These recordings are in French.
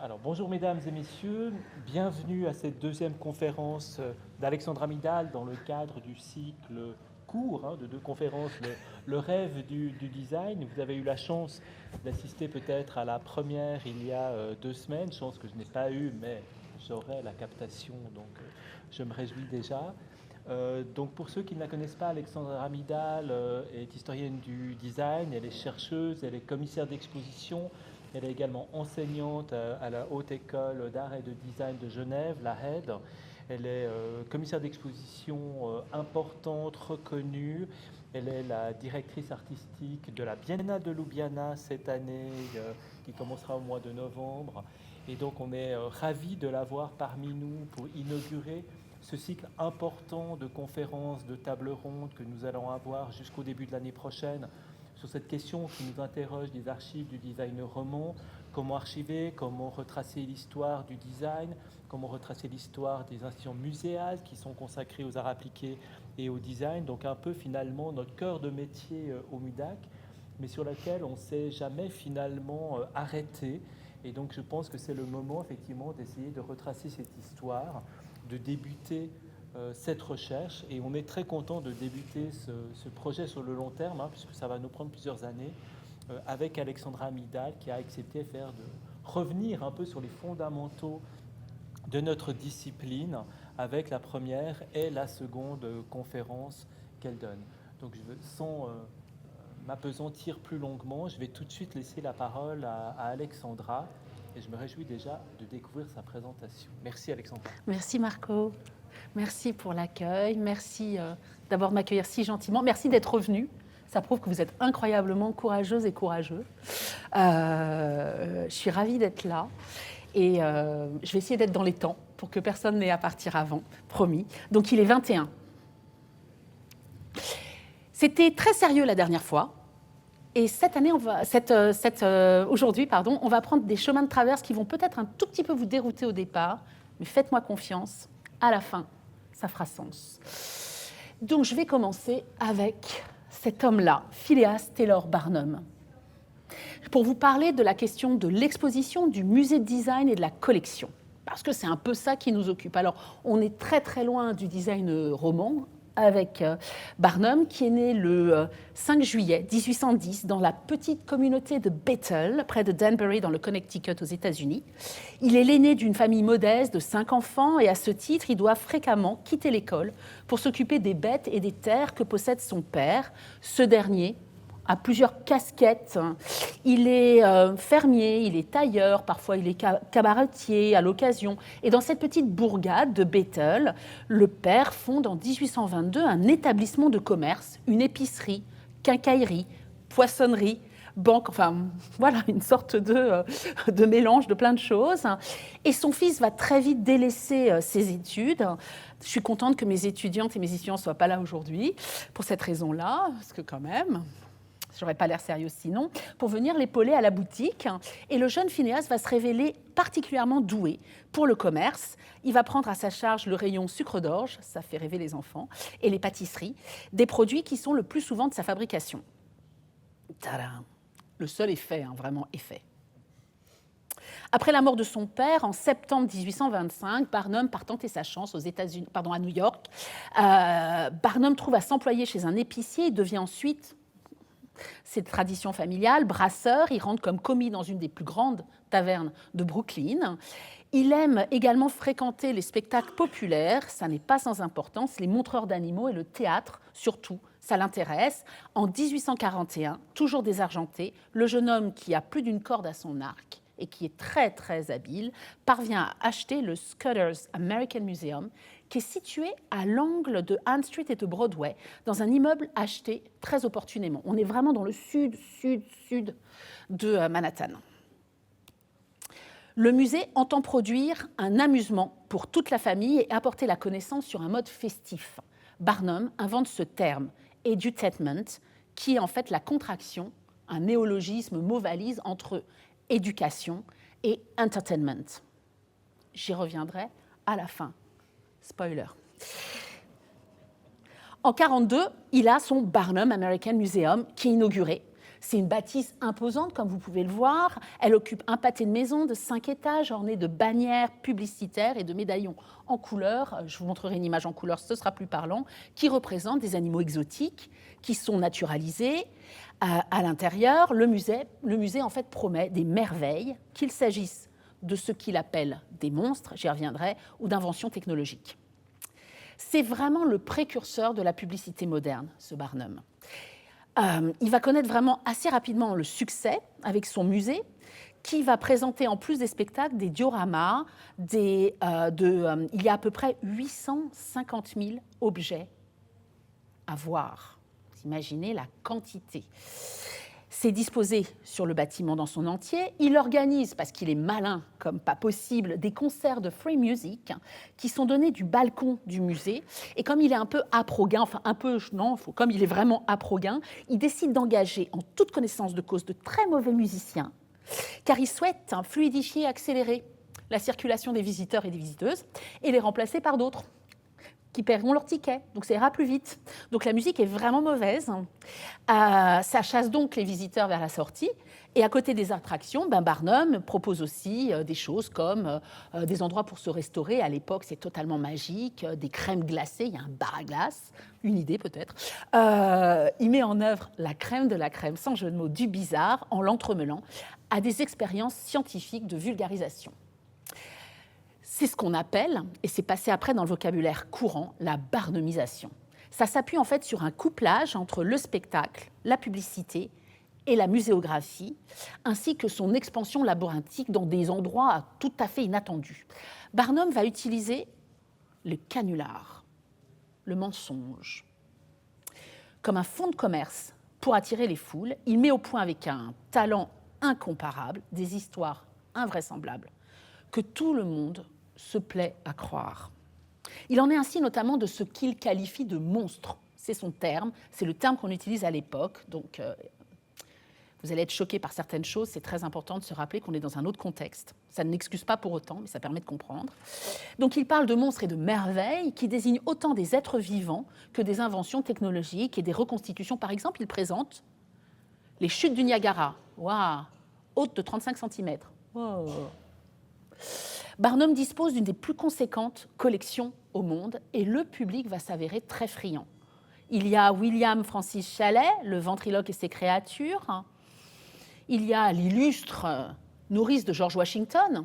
Alors, bonjour mesdames et messieurs, bienvenue à cette deuxième conférence d'Alexandra Midal dans le cadre du cycle court de deux conférences, le rêve du design. Vous avez eu la chance d'assister peut-être à la première il y a 2 semaines, chance que je n'ai pas eue, mais j'aurai la captation, donc je me réjouis déjà. Donc pour ceux qui ne la connaissent pas, Alexandra Midal est historienne du design, elle est chercheuse, elle est commissaire d'exposition. Elle est également enseignante à la Haute École d'Art et de Design de Genève, la HED. Elle est commissaire d'exposition importante, reconnue. Elle est la directrice artistique de la Biennale de Ljubljana cette année, qui commencera au mois de novembre. Et donc on est ravis de l'avoir parmi nous pour inaugurer ce cycle important de conférences, de tables rondes que nous allons avoir jusqu'au début de l'année prochaine sur cette question qui nous interroge des archives du design roman, comment archiver, comment retracer l'histoire du design, comment retracer l'histoire des institutions muséales qui sont consacrées aux arts appliqués et au design, donc un peu finalement notre cœur de métier au MUDAC, mais sur laquelle on ne s'est jamais finalement arrêté. Et donc je pense que c'est le moment effectivement d'essayer de retracer cette histoire, de débuter cette recherche, et on est très content de débuter ce projet sur le long terme, puisque ça va nous prendre plusieurs années, avec Alexandra Midal qui a accepté de revenir un peu sur les fondamentaux de notre discipline avec la première et la seconde conférence qu'elle donne. Donc sans m'apesantir plus longuement, je vais tout de suite laisser la parole à Alexandra, et je me réjouis déjà de découvrir sa présentation. Merci Alexandra. Merci Marco. Merci pour l'accueil, merci d'avoir m'accueillir si gentiment, merci d'être revenu. Ça prouve que vous êtes incroyablement courageuse et courageux. Je suis ravie d'être là et je vais essayer d'être dans les temps pour que personne n'ait à partir avant, promis. Donc il est 21. C'était très sérieux la dernière fois et cette année, aujourd'hui, on va prendre des chemins de traverse qui vont peut-être un tout petit peu vous dérouter au départ, mais faites-moi confiance, à la fin, ça fera sens. Donc, je vais commencer avec cet homme-là, Phileas Taylor Barnum, pour vous parler de la question de l'exposition, du musée de design et de la collection, parce que c'est un peu ça qui nous occupe. Alors, on est très très loin du design roman, avec Barnum, qui est né le 5 juillet 1810 dans la petite communauté de Bethel, près de Danbury, dans le Connecticut, aux États-Unis. Il est l'aîné d'une famille modeste de 5 enfants et à ce titre, il doit fréquemment quitter l'école pour s'occuper des bêtes et des terres que possède son père. Ce dernier a plusieurs casquettes. Il est fermier, il est tailleur, parfois il est cabaretier à l'occasion. Et dans cette petite bourgade de Bethel, le père fonde en 1822 un établissement de commerce, une épicerie, quincaillerie, poissonnerie, banque, enfin voilà, une sorte de mélange de plein de choses. Et son fils va très vite délaisser ses études. Je suis contente que mes étudiantes et mes étudiants ne soient pas là aujourd'hui pour cette raison-là, parce que quand même... j'aurais pas l'air sérieuse sinon, pour venir l'épauler à la boutique. Et le jeune Phineas va se révéler particulièrement doué pour le commerce. Il va prendre à sa charge le rayon sucre d'orge, ça fait rêver les enfants, et les pâtisseries, des produits qui sont le plus souvent de sa fabrication. Tadam ! Le seul effet, vraiment effet. Après la mort de son père, en septembre 1825, Barnum part tenter sa chance aux États-Unis, à New York. Barnum trouve à s'employer chez un épicier et devient ensuite... c'est de tradition familiale, brasseur. Il rentre comme commis dans une des plus grandes tavernes de Brooklyn. Il aime également fréquenter les spectacles populaires, ça n'est pas sans importance, les montreurs d'animaux et le théâtre, surtout, ça l'intéresse. En 1841, toujours désargenté, le jeune homme qui a plus d'une corde à son arc et qui est très très habile, parvient à acheter le Scudder's American Museum, qui est situé à l'angle de Ann Street et de Broadway, dans un immeuble acheté très opportunément. On est vraiment dans le sud de Manhattan. Le musée entend produire un amusement pour toute la famille et apporter la connaissance sur un mode festif. Barnum invente ce terme, edutainment, qui est en fait la contraction, un néologisme mot-valise entre éducation et entertainment. J'y reviendrai à la fin. Spoiler. En 1942, il a son Barnum American Museum qui est inauguré. C'est une bâtisse imposante, comme vous pouvez le voir. Elle occupe un pâté de maison de 5 étages, orné de bannières publicitaires et de médaillons en couleur. Je vous montrerai une image en couleur, ce sera plus parlant, qui représente des animaux exotiques qui sont naturalisés. À l'intérieur, le musée en fait promet des merveilles, qu'il s'agisse de ce qu'il appelle des monstres, j'y reviendrai, ou d'inventions technologiques. C'est vraiment le précurseur de la publicité moderne, ce Barnum. Il va connaître vraiment assez rapidement le succès avec son musée, qui va présenter en plus des spectacles des dioramas. Il y a à peu près 850 000 objets à voir. Vous imaginez la quantité. C'est disposé sur le bâtiment dans son entier. Il organise, parce qu'il est malin comme pas possible, des concerts de free music qui sont donnés du balcon du musée. Et comme il est un peu aprogain, comme il est vraiment aprogain, il décide d'engager en toute connaissance de cause de très mauvais musiciens, car il souhaite fluidifier et accélérer la circulation des visiteurs et des visiteuses et les remplacer par d'autres qui paieront leur ticket, donc ça ira plus vite. Donc la musique est vraiment mauvaise. Ça chasse donc les visiteurs vers la sortie. Et à côté des attractions, Barnum propose aussi des choses comme des endroits pour se restaurer. À l'époque, c'est totalement magique, des crèmes glacées, il y a un bar à glace, une idée peut-être. Il met en œuvre la crème de la crème, sans jeu de mots, du bizarre, en l'entremelant à des expériences scientifiques de vulgarisation. C'est ce qu'on appelle, et c'est passé après dans le vocabulaire courant, la barnumisation. Ça s'appuie en fait sur un couplage entre le spectacle, la publicité et la muséographie, ainsi que son expansion labyrinthique dans des endroits tout à fait inattendus. Barnum va utiliser le canular, le mensonge, comme un fonds de commerce pour attirer les foules. Il met au point avec un talent incomparable des histoires invraisemblables que tout le monde se plaît à croire. Il en est ainsi notamment de ce qu'il qualifie de monstre. C'est son terme, c'est le terme qu'on utilise à l'époque. Donc, vous allez être choqués par certaines choses. C'est très important de se rappeler qu'on est dans un autre contexte. Ça ne l'excuse pas pour autant, mais ça permet de comprendre. Donc, il parle de monstres et de merveilles qui désignent autant des êtres vivants que des inventions technologiques et des reconstitutions. Par exemple, il présente les chutes du Niagara, waouh, hautes de 35 cm. Wow. Barnum dispose d'une des plus conséquentes collections au monde et le public va s'avérer très friand. Il y a William Francis Chalais, le ventriloque et ses créatures. Il y a l'illustre nourrice de George Washington,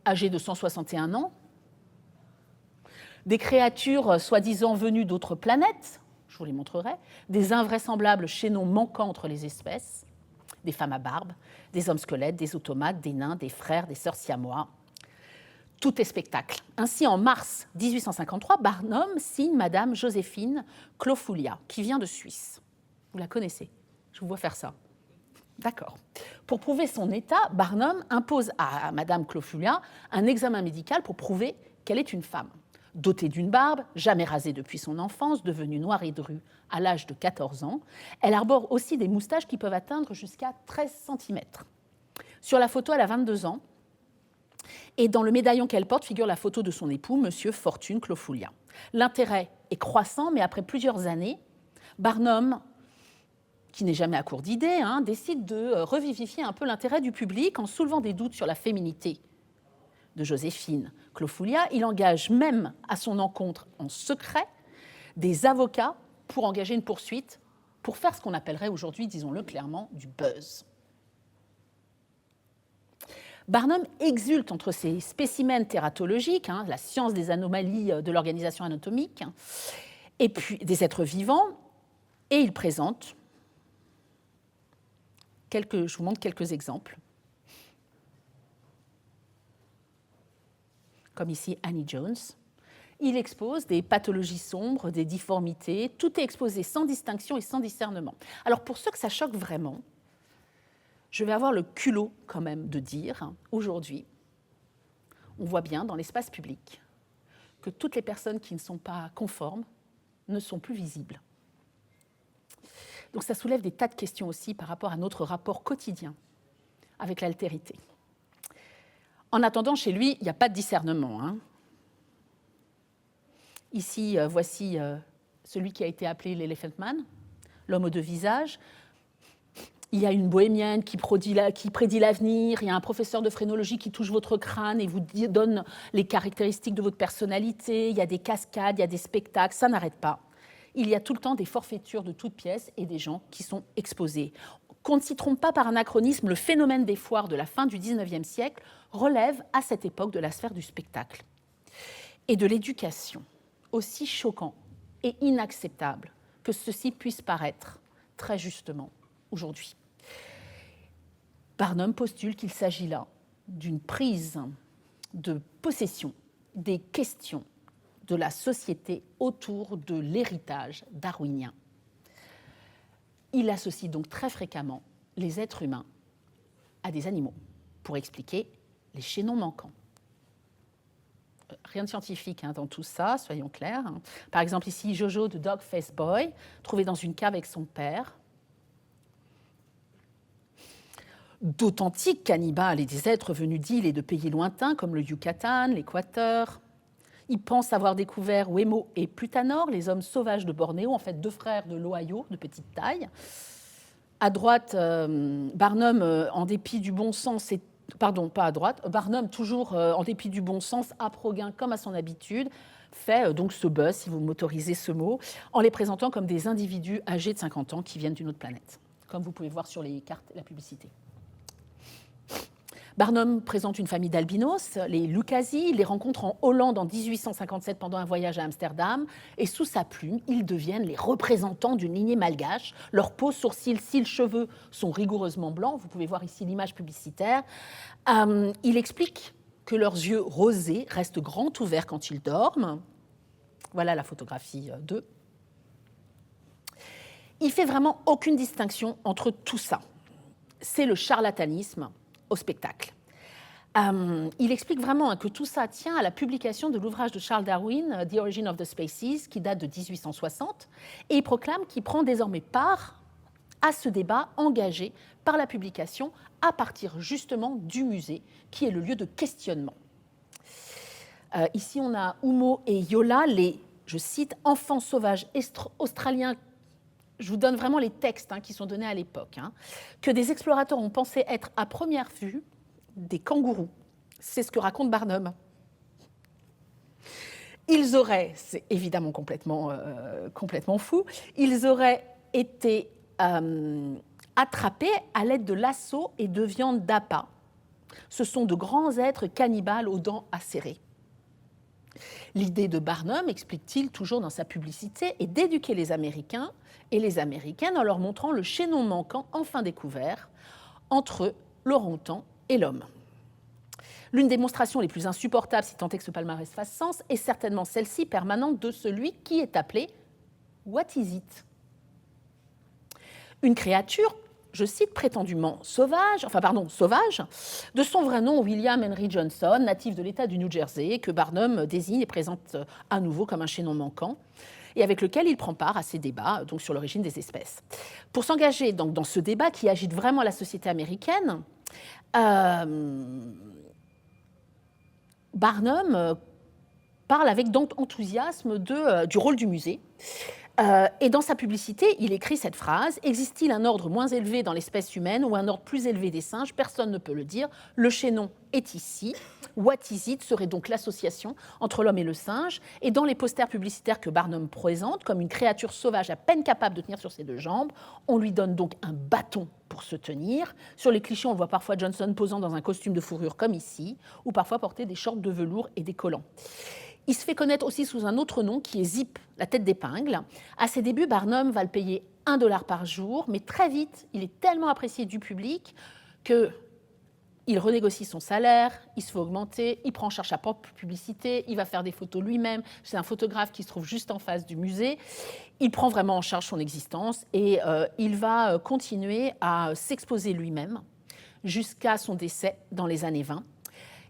âgé de 161 ans. Des créatures soi-disant venues d'autres planètes, je vous les montrerai. Des invraisemblables chaînons manquants entre les espèces. Des femmes à barbe, des hommes squelettes, des automates, des nains, des frères, des sœurs siamois. Tout est spectacle. Ainsi, en mars 1853, Barnum signe Madame Joséphine Clofullia, qui vient de Suisse. Vous la connaissez? Je vous vois faire ça. D'accord. Pour prouver son état, Barnum impose à Madame Clofullia un examen médical pour prouver qu'elle est une femme. Dotée d'une barbe, jamais rasée depuis son enfance, devenue noire et drue à l'âge de 14 ans, elle arbore aussi des moustaches qui peuvent atteindre jusqu'à 13 cm. Sur la photo, elle a 22 ans, et dans le médaillon qu'elle porte figure la photo de son époux, Monsieur Fortune Clofullia. L'intérêt est croissant, mais après plusieurs années, Barnum, qui n'est jamais à court d'idées, décide de revivifier un peu l'intérêt du public en soulevant des doutes sur la féminité de Joséphine Clofullia. Il engage même à son encontre en secret des avocats pour engager une poursuite, pour faire ce qu'on appellerait aujourd'hui, disons-le clairement, du buzz. Barnum exulte entre ses spécimens tératologiques, la science des anomalies de l'organisation anatomique, et puis des êtres vivants, et il présente, je vous montre quelques exemples. Comme ici Annie Jones. Il expose des pathologies sombres, des difformités, tout est exposé sans distinction et sans discernement. Alors pour ceux que ça choque vraiment, je vais avoir le culot quand même de dire, aujourd'hui, on voit bien dans l'espace public que toutes les personnes qui ne sont pas conformes ne sont plus visibles. Donc ça soulève des tas de questions aussi par rapport à notre rapport quotidien avec l'altérité. En attendant, chez lui, il n'y a pas de discernement. Ici, voici celui qui a été appelé l'Elephant Man, l'homme aux deux visages. il y a une bohémienne qui prédit l'avenir, il y a un professeur de phrénologie qui touche votre crâne et vous donne les caractéristiques de votre personnalité, il y a des cascades, il y a des spectacles, ça n'arrête pas. Il y a tout le temps des forfaitures de toutes pièces et des gens qui sont exposés. Qu'on ne s'y trompe pas par anachronisme, le phénomène des foires de la fin du XIXe siècle relève à cette époque de la sphère du spectacle et de l'éducation, aussi choquant et inacceptable que ceci puisse paraître très justement aujourd'hui. Barnum postule qu'il s'agit là d'une prise de possession des questions de la société autour de l'héritage darwinien. Il associe donc très fréquemment les êtres humains à des animaux pour expliquer les chaînons manquants. Rien de scientifique dans tout ça, soyons clairs. Par exemple, ici, Jojo de Dog Face Boy, trouvé dans une cave avec son père. D'authentiques cannibales et des êtres venus d'îles et de pays lointains comme le Yucatan, l'Équateur. Ils pensent avoir découvert Wemo et Plutanor, les hommes sauvages de Bornéo, en fait 2 frères de l'Ohio de petite taille. À droite, Barnum, en dépit du bon sens, pardon, pas à droite, Barnum, toujours en dépit du bon sens, âpre au gain comme à son habitude, fait donc ce buzz, si vous m'autorisez ce mot, en les présentant comme des individus âgés de 50 ans qui viennent d'une autre planète, comme vous pouvez voir sur les cartes et la publicité. Barnum présente une famille d'albinos, les Lucasi, il les rencontre en Hollande en 1857 pendant un voyage à Amsterdam, et sous sa plume, ils deviennent les représentants d'une lignée malgache. Leur peau, sourcils, cils, cheveux sont rigoureusement blancs. Vous pouvez voir ici l'image publicitaire. Il explique que leurs yeux rosés restent grands ouverts quand ils dorment. Voilà la photographie 2. Il fait vraiment aucune distinction entre tout ça. C'est le charlatanisme au spectacle. Il explique vraiment que tout ça tient à la publication de l'ouvrage de Charles Darwin, The Origin of the Species, qui date de 1860, et il proclame qu'il prend désormais part à ce débat engagé par la publication à partir justement du musée, qui est le lieu de questionnement. Ici, on a Umo et Yola, les, je cite, enfants sauvages australiens. Je vous donne vraiment les textes qui sont donnés à l'époque, que des explorateurs ont pensé être à première vue des kangourous. C'est ce que raconte Barnum. Ils auraient, c'est évidemment complètement fou, ils auraient été attrapés à l'aide de lasso et de viande d'appât. Ce sont de grands êtres cannibales aux dents acérées. L'idée de Barnum, explique-t-il toujours dans sa publicité, est d'éduquer les Américains et les Américaines en leur montrant le chaînon manquant enfin découvert entre l'orang-outan et l'homme. L'une des démonstrations les plus insupportables, si tant est que ce palmarès fasse sens, est certainement celle-ci permanente de celui qui est appelé « What is it ?» Une créature, je cite, prétendument sauvage, de son vrai nom William Henry Johnson, natif de l'État du New Jersey, que Barnum désigne et présente à nouveau comme un chaînon manquant, et avec lequel il prend part à ces débats donc, sur l'origine des espèces. Pour s'engager donc, dans ce débat qui agite vraiment la société américaine, Barnum parle avec donc enthousiasme du rôle du musée. Et dans sa publicité, il écrit cette phrase « Existe-t-il un ordre moins élevé dans l'espèce humaine ou un ordre plus élevé des singes ? Personne ne peut le dire. Le chaînon est ici. What is it serait donc l'association entre l'homme et le singe. Et dans les posters publicitaires que Barnum présente, comme une créature sauvage à peine capable de tenir sur ses 2 jambes, on lui donne donc un bâton pour se tenir. Sur les clichés, on voit parfois Johnson posant dans un costume de fourrure comme ici, ou parfois porter des shorts de velours et des collants. Il se fait connaître aussi sous un autre nom qui est Zip, la tête d'épingle. À ses débuts, Barnum va le payer $1 par jour, mais très vite, il est tellement apprécié du public qu'il renégocie son salaire, il se fait augmenter, il prend en charge sa propre publicité, il va faire des photos lui-même. C'est un photographe qui se trouve juste en face du musée. Il prend vraiment en charge son existence et il va continuer à s'exposer lui-même jusqu'à son décès dans les années 20.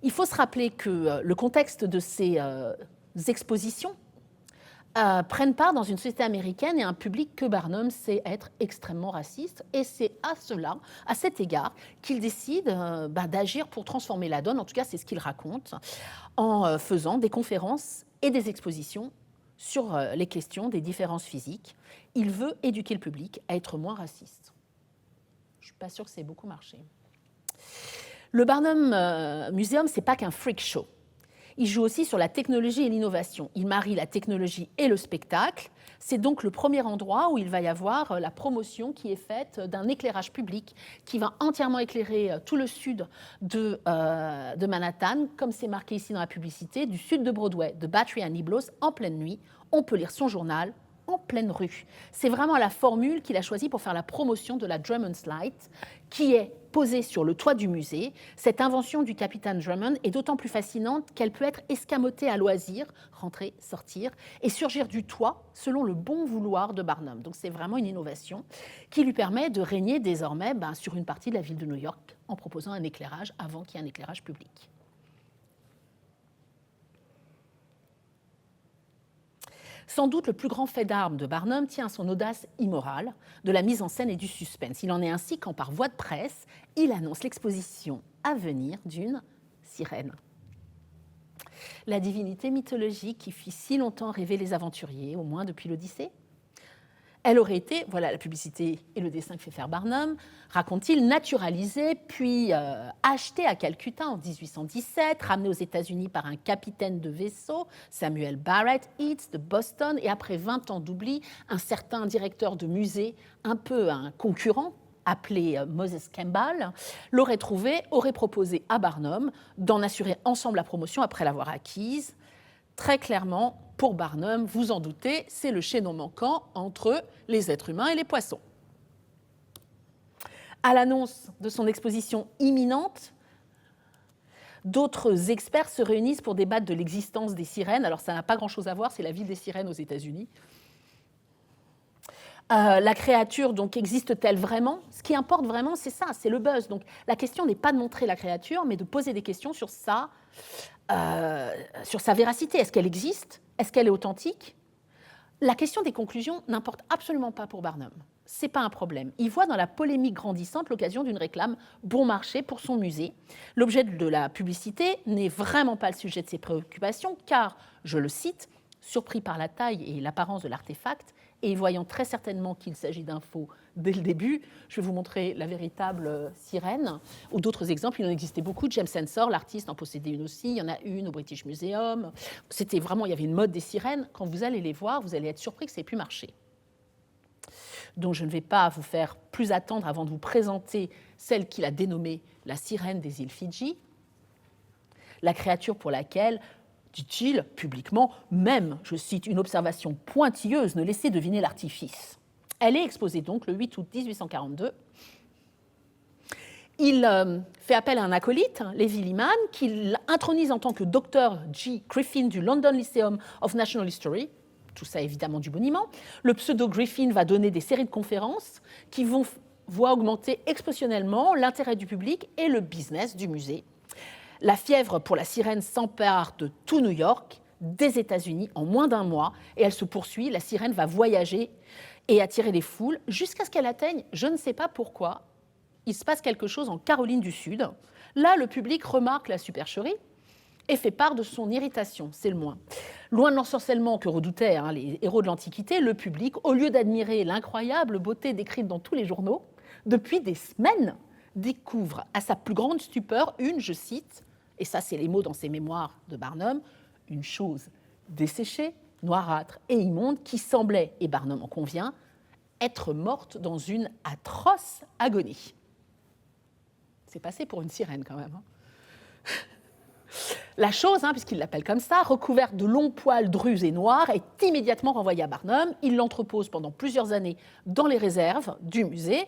Il faut se rappeler que le contexte de ces expositions prennent part dans une société américaine et un public que Barnum sait être extrêmement raciste. Et c'est à cet égard, qu'il décide d'agir pour transformer la donne. En tout cas, c'est ce qu'il raconte en faisant des conférences et des expositions sur les questions des différences physiques. Il veut éduquer le public à être moins raciste. Je ne suis pas sûre que c'est beaucoup marché. Le Barnum Museum, ce n'est pas qu'un freak show. Il joue aussi sur la technologie et l'innovation. Il marie la technologie et le spectacle. C'est donc le premier endroit où il va y avoir la promotion qui est faite d'un éclairage public qui va entièrement éclairer tout le sud de Manhattan, comme c'est marqué ici dans la publicité, du sud de Broadway, de Battery à Niblos, en pleine nuit. On peut lire son journal en pleine rue. C'est vraiment la formule qu'il a choisie pour faire la promotion de la Drummond's Light, qui est posée sur le toit du musée. Cette invention du capitaine Drummond est d'autant plus fascinante qu'elle peut être escamotée à loisir, rentrer, sortir, et surgir du toit selon le bon vouloir de Barnum. Donc c'est vraiment une innovation qui lui permet de régner désormais sur une partie de la ville de New York en proposant un éclairage avant qu'il y ait un éclairage public. Sans doute le plus grand fait d'armes de Barnum tient à son audace immorale, de la mise en scène et du suspense. Il en est ainsi quand, par voie de presse, il annonce l'exposition à venir d'une sirène. La divinité mythologique qui fit si longtemps rêver les aventuriers, au moins depuis l'Odyssée. Elle aurait été, voilà la publicité et le dessin que fait faire Barnum, raconte-t-il, naturalisée, puis achetée à Calcutta en 1817, ramenée aux États-Unis par un capitaine de vaisseau, Samuel Barrett Eads de Boston, et après 20 ans d'oubli, un certain directeur de musée, un peu un concurrent, appelé Moses Campbell, l'aurait trouvée, aurait proposé à Barnum d'en assurer ensemble la promotion après l'avoir acquise. Très clairement, pour Barnum, vous en doutez, c'est le chaînon manquant entre les êtres humains et les poissons. À l'annonce de son exposition imminente, d'autres experts se réunissent pour débattre de l'existence des sirènes. Alors ça n'a pas grand-chose à voir, c'est la ville des sirènes aux États-Unis. La créature donc existe-t-elle vraiment? Ce qui importe vraiment, c'est ça, c'est le buzz. Donc la question n'est pas de montrer la créature, mais de poser des questions sur sa véracité. Est-ce qu'elle existe? Est-ce qu'elle est authentique? La question des conclusions n'importe absolument pas pour Barnum. Ce n'est pas un problème. Il voit dans la polémique grandissante l'occasion d'une réclame bon marché pour son musée. L'objet de la publicité n'est vraiment pas le sujet de ses préoccupations, car, je le cite, surpris par la taille et l'apparence de l'artefact, et voyant très certainement qu'il s'agit d'un faux dès le début, je vais vous montrer la véritable sirène, ou d'autres exemples, il en existait beaucoup. James Ensor, l'artiste, en possédait une aussi, il y en a une au British Museum. C'était vraiment, il y avait une mode des sirènes. Quand vous allez les voir, vous allez être surpris que ça ait pu marcher. Donc je ne vais pas vous faire plus attendre avant de vous présenter celle qu'il a dénommée la sirène des îles Fidji, la créature pour laquelle, dit-il publiquement, même, je cite, une observation pointilleuse ne laissait deviner l'artifice. Elle est exposée donc le 8 août 1842. Il fait appel à un acolyte, Levi Lyman, qu'il intronise en tant que docteur G. Griffin du London Lyceum of National History. Tout ça évidemment du boniment. Le pseudo Griffin va donner des séries de conférences qui vont voir augmenter exceptionnellement l'intérêt du public et le business du musée. La fièvre pour la sirène s'empare de tout New York, des États-Unis, en moins d'un mois, et elle se poursuit. La sirène va voyager et attirer les foules jusqu'à ce qu'elle atteigne, je ne sais pas pourquoi, il se passe quelque chose en Caroline du Sud. Là, le public remarque la supercherie et fait part de son irritation, c'est le moins. Loin de l'ensorcellement que redoutaient les héros de l'Antiquité, le public, au lieu d'admirer l'incroyable beauté décrite dans tous les journaux, depuis des semaines, découvre à sa plus grande stupeur une, je cite, et ça c'est les mots dans ses mémoires de Barnum, une chose desséchée, noirâtre et immonde qui semblait, et Barnum en convient, être morte dans une atroce agonie. C'est passé pour une sirène quand même. La chose, puisqu'il l'appelle comme ça, recouverte de longs poils drus et noirs, est immédiatement renvoyée à Barnum. Il l'entrepose pendant plusieurs années dans les réserves du musée.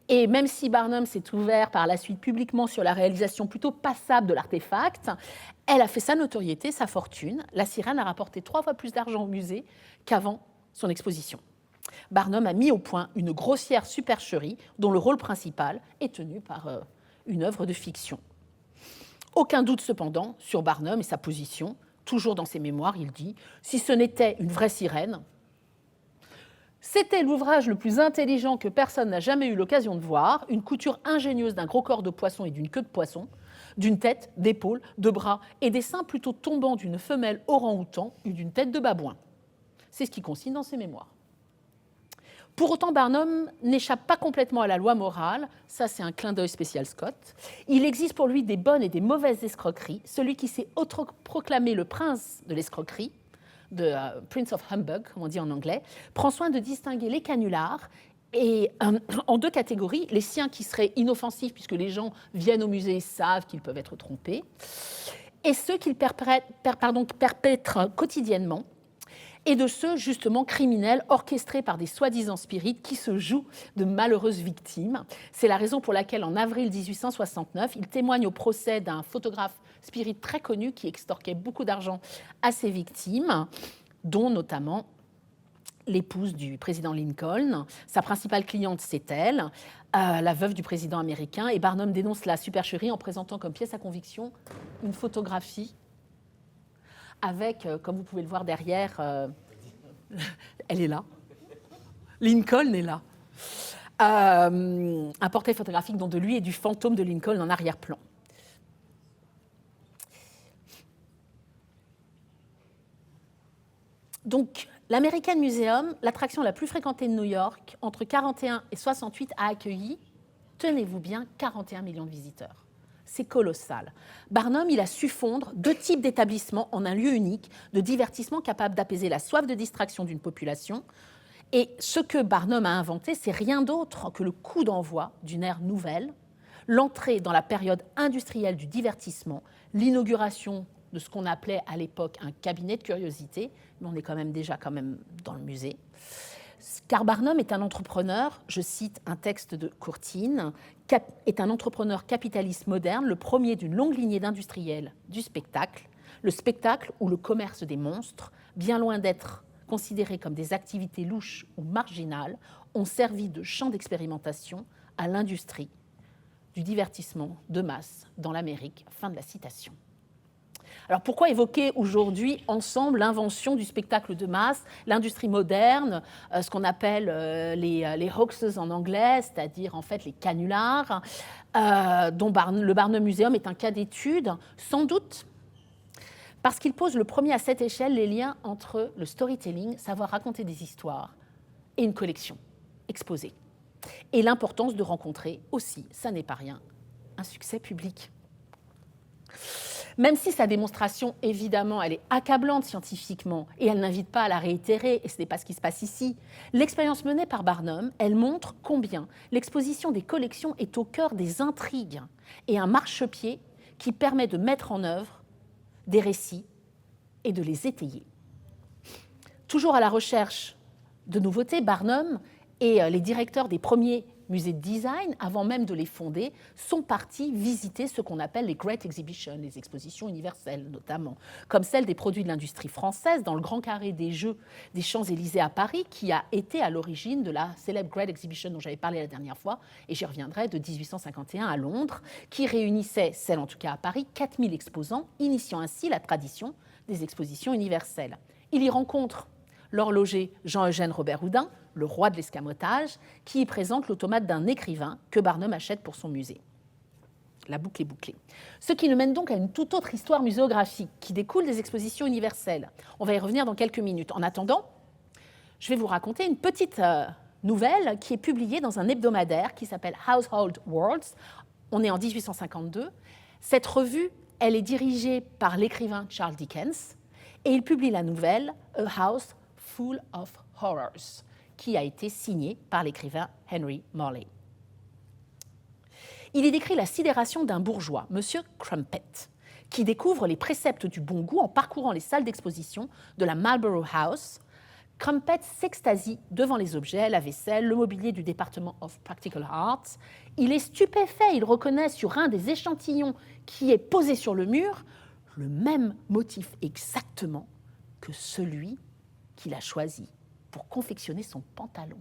Et même si Barnum s'est ouvert par la suite publiquement sur la réalisation plutôt passable de l'artefact, elle a fait sa notoriété, sa fortune. La sirène a rapporté 3 fois plus d'argent au musée qu'avant son exposition. Barnum a mis au point une grossière supercherie dont le rôle principal est tenu par une œuvre de fiction. Aucun doute cependant sur Barnum et sa position. Toujours dans ses mémoires, il dit « Si ce n'était une vraie sirène, c'était l'ouvrage le plus intelligent que personne n'a jamais eu l'occasion de voir, une couture ingénieuse d'un gros corps de poisson et d'une queue de poisson, d'une tête, d'épaules, de bras et des seins plutôt tombants d'une femelle orang-outan ou d'une tête de babouin. » C'est ce qui consigne dans ses mémoires. Pour autant, Barnum n'échappe pas complètement à la loi morale. Ça, c'est un clin d'œil spécial Scott. Il existe pour lui des bonnes et des mauvaises escroqueries. Celui qui s'est autoproclamé le prince de l'escroquerie, de Prince of Humbug, comme on dit en anglais, prend soin de distinguer les canulars et, en deux catégories. Les siens qui seraient inoffensifs, puisque les gens viennent au musée et savent qu'ils peuvent être trompés, et ceux qu'il perpètre quotidiennement, et de ceux, justement, criminels, orchestrés par des soi-disant spirites qui se jouent de malheureuses victimes. C'est la raison pour laquelle, en avril 1869, il témoigne au procès d'un photographe spirit très connu qui extorquait beaucoup d'argent à ses victimes, dont notamment l'épouse du président Lincoln. Sa principale cliente, c'est elle, la veuve du président américain. Et Barnum dénonce la supercherie en présentant comme pièce à conviction une photographie avec, comme vous pouvez le voir derrière, elle est là. Lincoln est là. Un portrait photographique dont de lui et du fantôme de Lincoln en arrière-plan. Donc, l'American Museum, l'attraction la plus fréquentée de New York, entre 41 et 68, a accueilli, tenez-vous bien, 41 millions de visiteurs. C'est colossal. Barnum, il a su fondre deux types d'établissements en un lieu unique, de divertissement capable d'apaiser la soif de distraction d'une population. Et ce que Barnum a inventé, c'est rien d'autre que le coup d'envoi d'une ère nouvelle, l'entrée dans la période industrielle du divertissement, l'inauguration de ce qu'on appelait à l'époque un cabinet de curiosité, mais on est quand même déjà dans le musée. Car Barnum est un entrepreneur, je cite un texte de Courtine, est un entrepreneur capitaliste moderne, le premier d'une longue lignée d'industriels du spectacle, le spectacle ou le commerce des monstres, bien loin d'être considérés comme des activités louches ou marginales, ont servi de champ d'expérimentation à l'industrie du divertissement de masse dans l'Amérique. Fin de la citation. Alors pourquoi évoquer aujourd'hui ensemble l'invention du spectacle de masse, l'industrie moderne, ce qu'on appelle les hoaxes en anglais, c'est-à-dire en fait les canulars, dont le Barnum Museum est un cas d'étude, sans doute parce qu'il pose le premier à cette échelle les liens entre le storytelling, savoir raconter des histoires, et une collection exposée. Et l'importance de rencontrer aussi, ça n'est pas rien, un succès public. Même si sa démonstration, évidemment, elle est accablante scientifiquement et elle n'invite pas à la réitérer, et ce n'est pas ce qui se passe ici, l'expérience menée par Barnum, elle montre combien l'exposition des collections est au cœur des intrigues et un marchepied qui permet de mettre en œuvre des récits et de les étayer. Toujours à la recherche de nouveautés, Barnum et les directeurs des premiers musées de design, avant même de les fonder, sont partis visiter ce qu'on appelle les Great Exhibitions, les expositions universelles notamment, comme celle des produits de l'industrie française dans le grand carré des Jeux des Champs-Élysées à Paris, qui a été à l'origine de la célèbre Great Exhibition dont j'avais parlé la dernière fois, et j'y reviendrai, de 1851 à Londres, qui réunissait, celle en tout cas à Paris, 4000 exposants, initiant ainsi la tradition des expositions universelles. Il y rencontre l'horloger Jean-Eugène Robert Houdin, le roi de l'escamotage, qui y présente l'automate d'un écrivain que Barnum achète pour son musée. La boucle est bouclée. Ce qui nous mène donc à une toute autre histoire muséographique qui découle des expositions universelles. On va y revenir dans quelques minutes. En attendant, je vais vous raconter une petite nouvelle qui est publiée dans un hebdomadaire qui s'appelle Household Words. On est en 1852. Cette revue, elle est dirigée par l'écrivain Charles Dickens et il publie la nouvelle A House Full of Horrors, qui a été signé par l'écrivain Henry Morley. Il y décrit la sidération d'un bourgeois, M. Crumpet, qui découvre les préceptes du bon goût en parcourant les salles d'exposition de la Marlborough House. Crumpet s'extasie devant les objets, la vaisselle, le mobilier du département of Practical Arts. Il est stupéfait, il reconnaît sur un des échantillons qui est posé sur le mur le même motif exactement que celui qu'il a choisi pour confectionner son pantalon.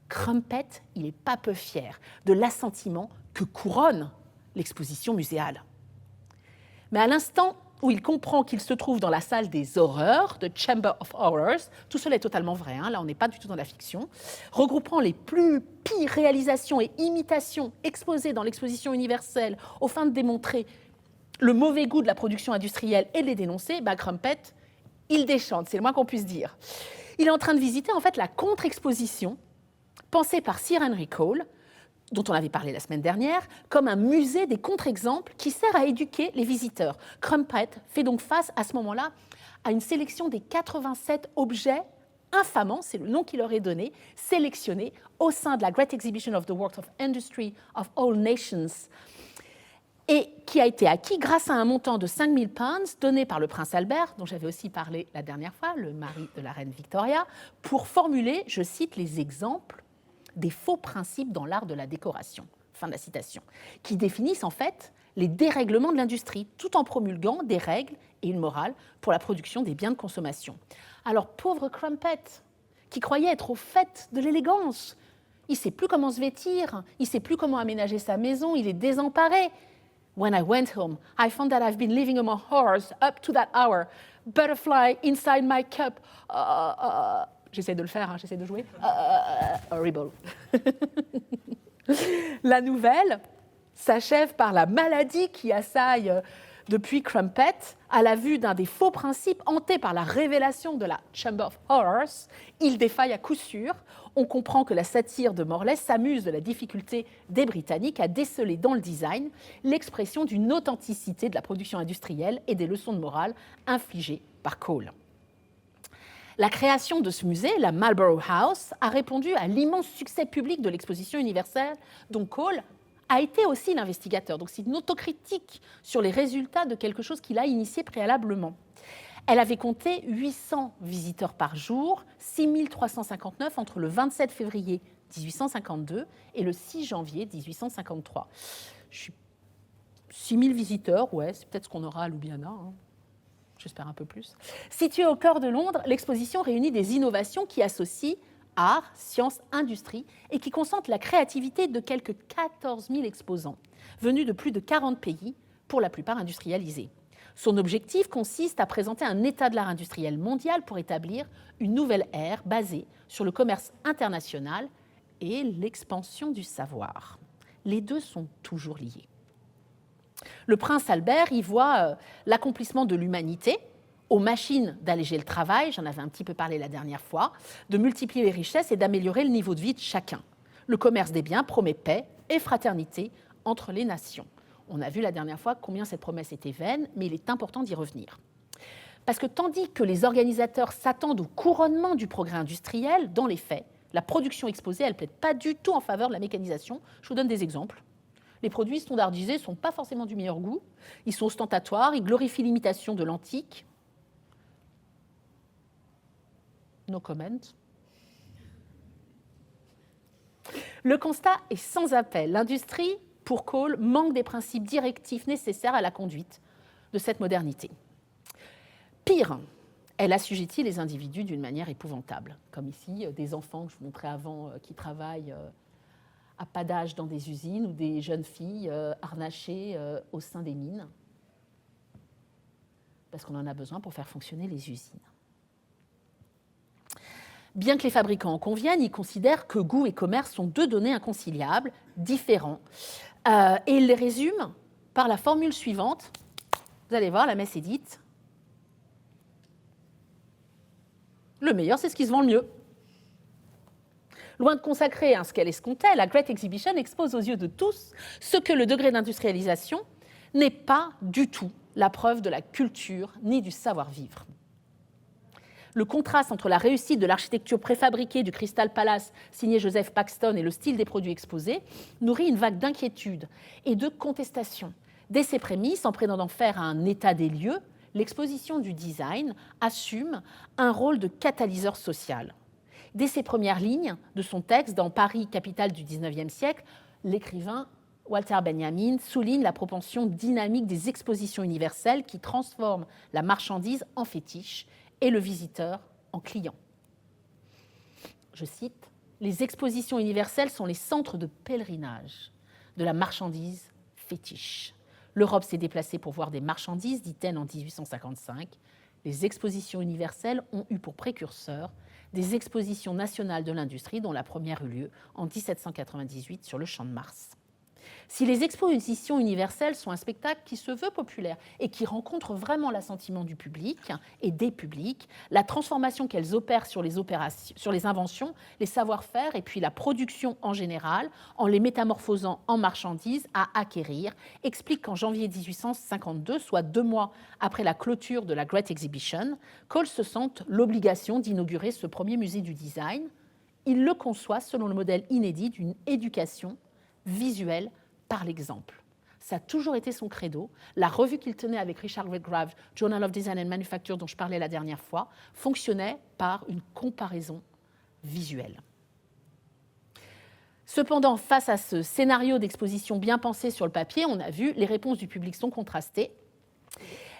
Crumpet, il n'est pas peu fier de l'assentiment que couronne l'exposition muséale. Mais à l'instant où il comprend qu'il se trouve dans la salle des horreurs, de Chamber of Horrors, tout cela est totalement vrai, hein, là on n'est pas du tout dans la fiction, regroupant les plus pires réalisations et imitations exposées dans l'exposition universelle aux fins de démontrer le mauvais goût de la production industrielle et de les dénoncer, Crumpet, il déchante, c'est le moins qu'on puisse dire. Il est en train de visiter en fait la contre-exposition pensé par Sir Henry Cole, dont on avait parlé la semaine dernière, comme un musée des contre-exemples qui sert à éduquer les visiteurs. Crumpet fait donc face à ce moment-là à une sélection des 87 objets infamants, c'est le nom qui leur est donné, sélectionnés au sein de la Great Exhibition of the Works of Industry of All Nations, et qui a été acquis grâce à un montant de 5 000 pounds donné par le prince Albert, dont j'avais aussi parlé la dernière fois, le mari de la reine Victoria, pour formuler, je cite, les exemples des faux principes dans l'art de la décoration, fin de la citation, qui définissent en fait les dérèglements de l'industrie, tout en promulguant des règles et une morale pour la production des biens de consommation. Alors, pauvre Crumpet, qui croyait être au fait de l'élégance, il ne sait plus comment se vêtir, il ne sait plus comment aménager sa maison, il est désemparé. When I went home, I found that I've been living among horrors up to that hour. Butterfly inside my cup. J'essaie de le faire, hein, j'essaie de jouer. Horrible. La nouvelle s'achève par la maladie qui assaille depuis Crumpet, à la vue d'un des faux principes hantés par la révélation de la Chamber of Horrors. Il défaille à coup sûr. On comprend que la satire de Morley s'amuse de la difficulté des Britanniques à déceler dans le design l'expression d'une authenticité de la production industrielle et des leçons de morale infligées par Cole. La création de ce musée, la Marlborough House, a répondu à l'immense succès public de l'exposition universelle dont Cole a été aussi l'investigateur. Donc c'est une autocritique sur les résultats de quelque chose qu'il a initié préalablement. Elle avait compté 800 visiteurs par jour, 6 359 entre le 27 février 1852 et le 6 janvier 1853. 6 000 visiteurs, ouais, c'est peut-être ce qu'on aura à Ljubljana, hein. J'espère un peu plus. Située au cœur de Londres, l'exposition réunit des innovations qui associent art, sciences, industrie et qui concentrent la créativité de quelques 14 000 exposants, venus de plus de 40 pays, pour la plupart industrialisés. Son objectif consiste à présenter un état de l'art industriel mondial pour établir une nouvelle ère basée sur le commerce international et l'expansion du savoir. Les deux sont toujours liés. Le prince Albert y voit l'accomplissement de l'humanité aux machines d'alléger le travail, j'en avais un petit peu parlé la dernière fois, de multiplier les richesses et d'améliorer le niveau de vie de chacun. Le commerce des biens promet paix et fraternité entre les nations. On a vu la dernière fois combien cette promesse était vaine, mais il est important d'y revenir. Parce que tandis que les organisateurs s'attendent au couronnement du progrès industriel, dans les faits, la production exposée, elle ne plaide pas du tout en faveur de la mécanisation. Je vous donne des exemples. Les produits standardisés ne sont pas forcément du meilleur goût, ils sont ostentatoires, ils glorifient l'imitation de l'antique. No comment. Le constat est sans appel. L'industrie, pour Cole, manque des principes directifs nécessaires à la conduite de cette modernité. Pire, elle assujettit les individus d'une manière épouvantable, comme ici des enfants que je vous montrais avant qui travaillent à pas d'âge dans des usines ou des jeunes filles harnachées au sein des mines, parce qu'on en a besoin pour faire fonctionner les usines. Bien que les fabricants en conviennent, ils considèrent que goût et commerce sont deux données inconciliables, différents, et ils les résument par la formule suivante. Vous allez voir, la messe est dite. Le meilleur, c'est ce qui se vend le mieux. Loin de consacrer ce qu'elle escomptait, la Great Exhibition expose aux yeux de tous ce que le degré d'industrialisation n'est pas du tout la preuve de la culture ni du savoir-vivre. Le contraste entre la réussite de l'architecture préfabriquée du Crystal Palace signé Joseph Paxton et le style des produits exposés nourrit une vague d'inquiétude et de contestation. Dès ses prémices, en prétendant faire un état des lieux, l'exposition du design assume un rôle de catalyseur social. Dès ses premières lignes de son texte dans Paris, capitale du XIXe siècle, l'écrivain Walter Benjamin souligne la propension dynamique des expositions universelles qui transforment la marchandise en fétiche et le visiteur en client. Je cite, « Les expositions universelles sont les centres de pèlerinage de la marchandise fétiche. L'Europe s'est déplacée pour voir des marchandises, dit-elle en 1855. Les expositions universelles ont eu pour précurseurs des expositions nationales de l'industrie, dont la première eut lieu en 1798 sur le Champ de Mars. » Si les expositions universelles sont un spectacle qui se veut populaire et qui rencontre vraiment l'assentiment du public et des publics, la transformation qu'elles opèrent sur les inventions, les savoir-faire et puis la production en général, en les métamorphosant en marchandises à acquérir, explique qu'en janvier 1852, soit 2 mois après la clôture de la Great Exhibition, Cole se sente l'obligation d'inaugurer ce premier musée du design. Il le conçoit selon le modèle inédit d'une éducation visuelle par l'exemple. Ça a toujours été son credo. La revue qu'il tenait avec Richard Redgrave, Journal of Design and Manufacture, dont je parlais la dernière fois, fonctionnait par une comparaison visuelle. Cependant, face à ce scénario d'exposition bien pensé sur le papier, on a vu, les réponses du public sont contrastées.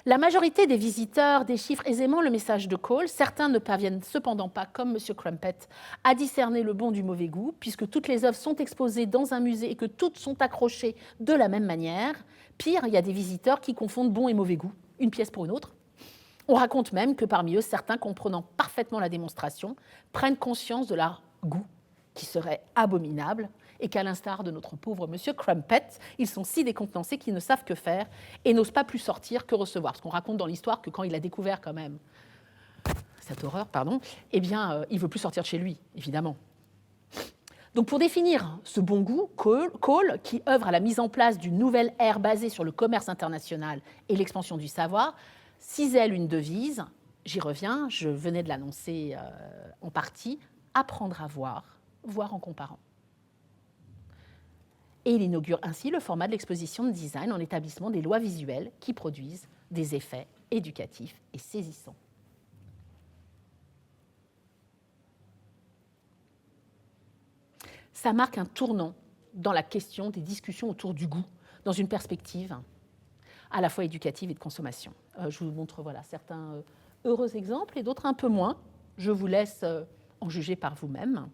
La majorité des visiteurs déchiffrent aisément le message de Cole. Certains ne parviennent cependant pas, comme M. Crumpet, à discerner le bon du mauvais goût, puisque toutes les œuvres sont exposées dans un musée et que toutes sont accrochées de la même manière. Pire, il y a des visiteurs qui confondent bon et mauvais goût, une pièce pour une autre. On raconte même que parmi eux, certains, comprenant parfaitement la démonstration, prennent conscience de leur goût, qui serait abominable, et qu'à l'instar de notre pauvre monsieur Crumpet, ils sont si décontenancés qu'ils ne savent que faire et n'osent pas plus sortir que recevoir. Parce qu'on raconte dans l'histoire que quand il a découvert quand même cette horreur, eh bien, il ne veut plus sortir de chez lui, évidemment. Donc pour définir ce bon goût, Cole, qui œuvre à la mise en place d'une nouvelle ère basée sur le commerce international et l'expansion du savoir, cisèle une devise, j'y reviens, je venais de l'annoncer en partie, apprendre à voir, voir en comparant. Et il inaugure ainsi le format de l'exposition de design en établissement des lois visuelles qui produisent des effets éducatifs et saisissants. Ça marque un tournant dans la question des discussions autour du goût, dans une perspective à la fois éducative et de consommation. Je vous montre certains heureux exemples et d'autres un peu moins. Je vous laisse en juger par vous-même.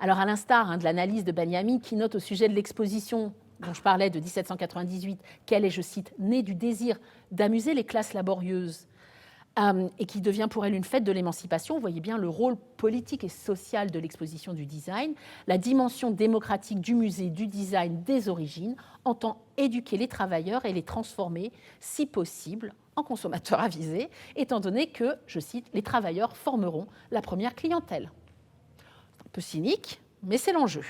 Alors, à l'instar de l'analyse de Benjamin, qui note au sujet de l'exposition dont je parlais de 1798, qu'elle est, je cite, née du désir d'amuser les classes laborieuses et qui devient pour elle une fête de l'émancipation, vous voyez bien le rôle politique et social de l'exposition du design, la dimension démocratique du musée du design des origines entend éduquer les travailleurs et les transformer, si possible, en consommateurs avisés, étant donné que, je cite, les travailleurs formeront la première clientèle. C'est un peu cynique, mais c'est l'enjeu.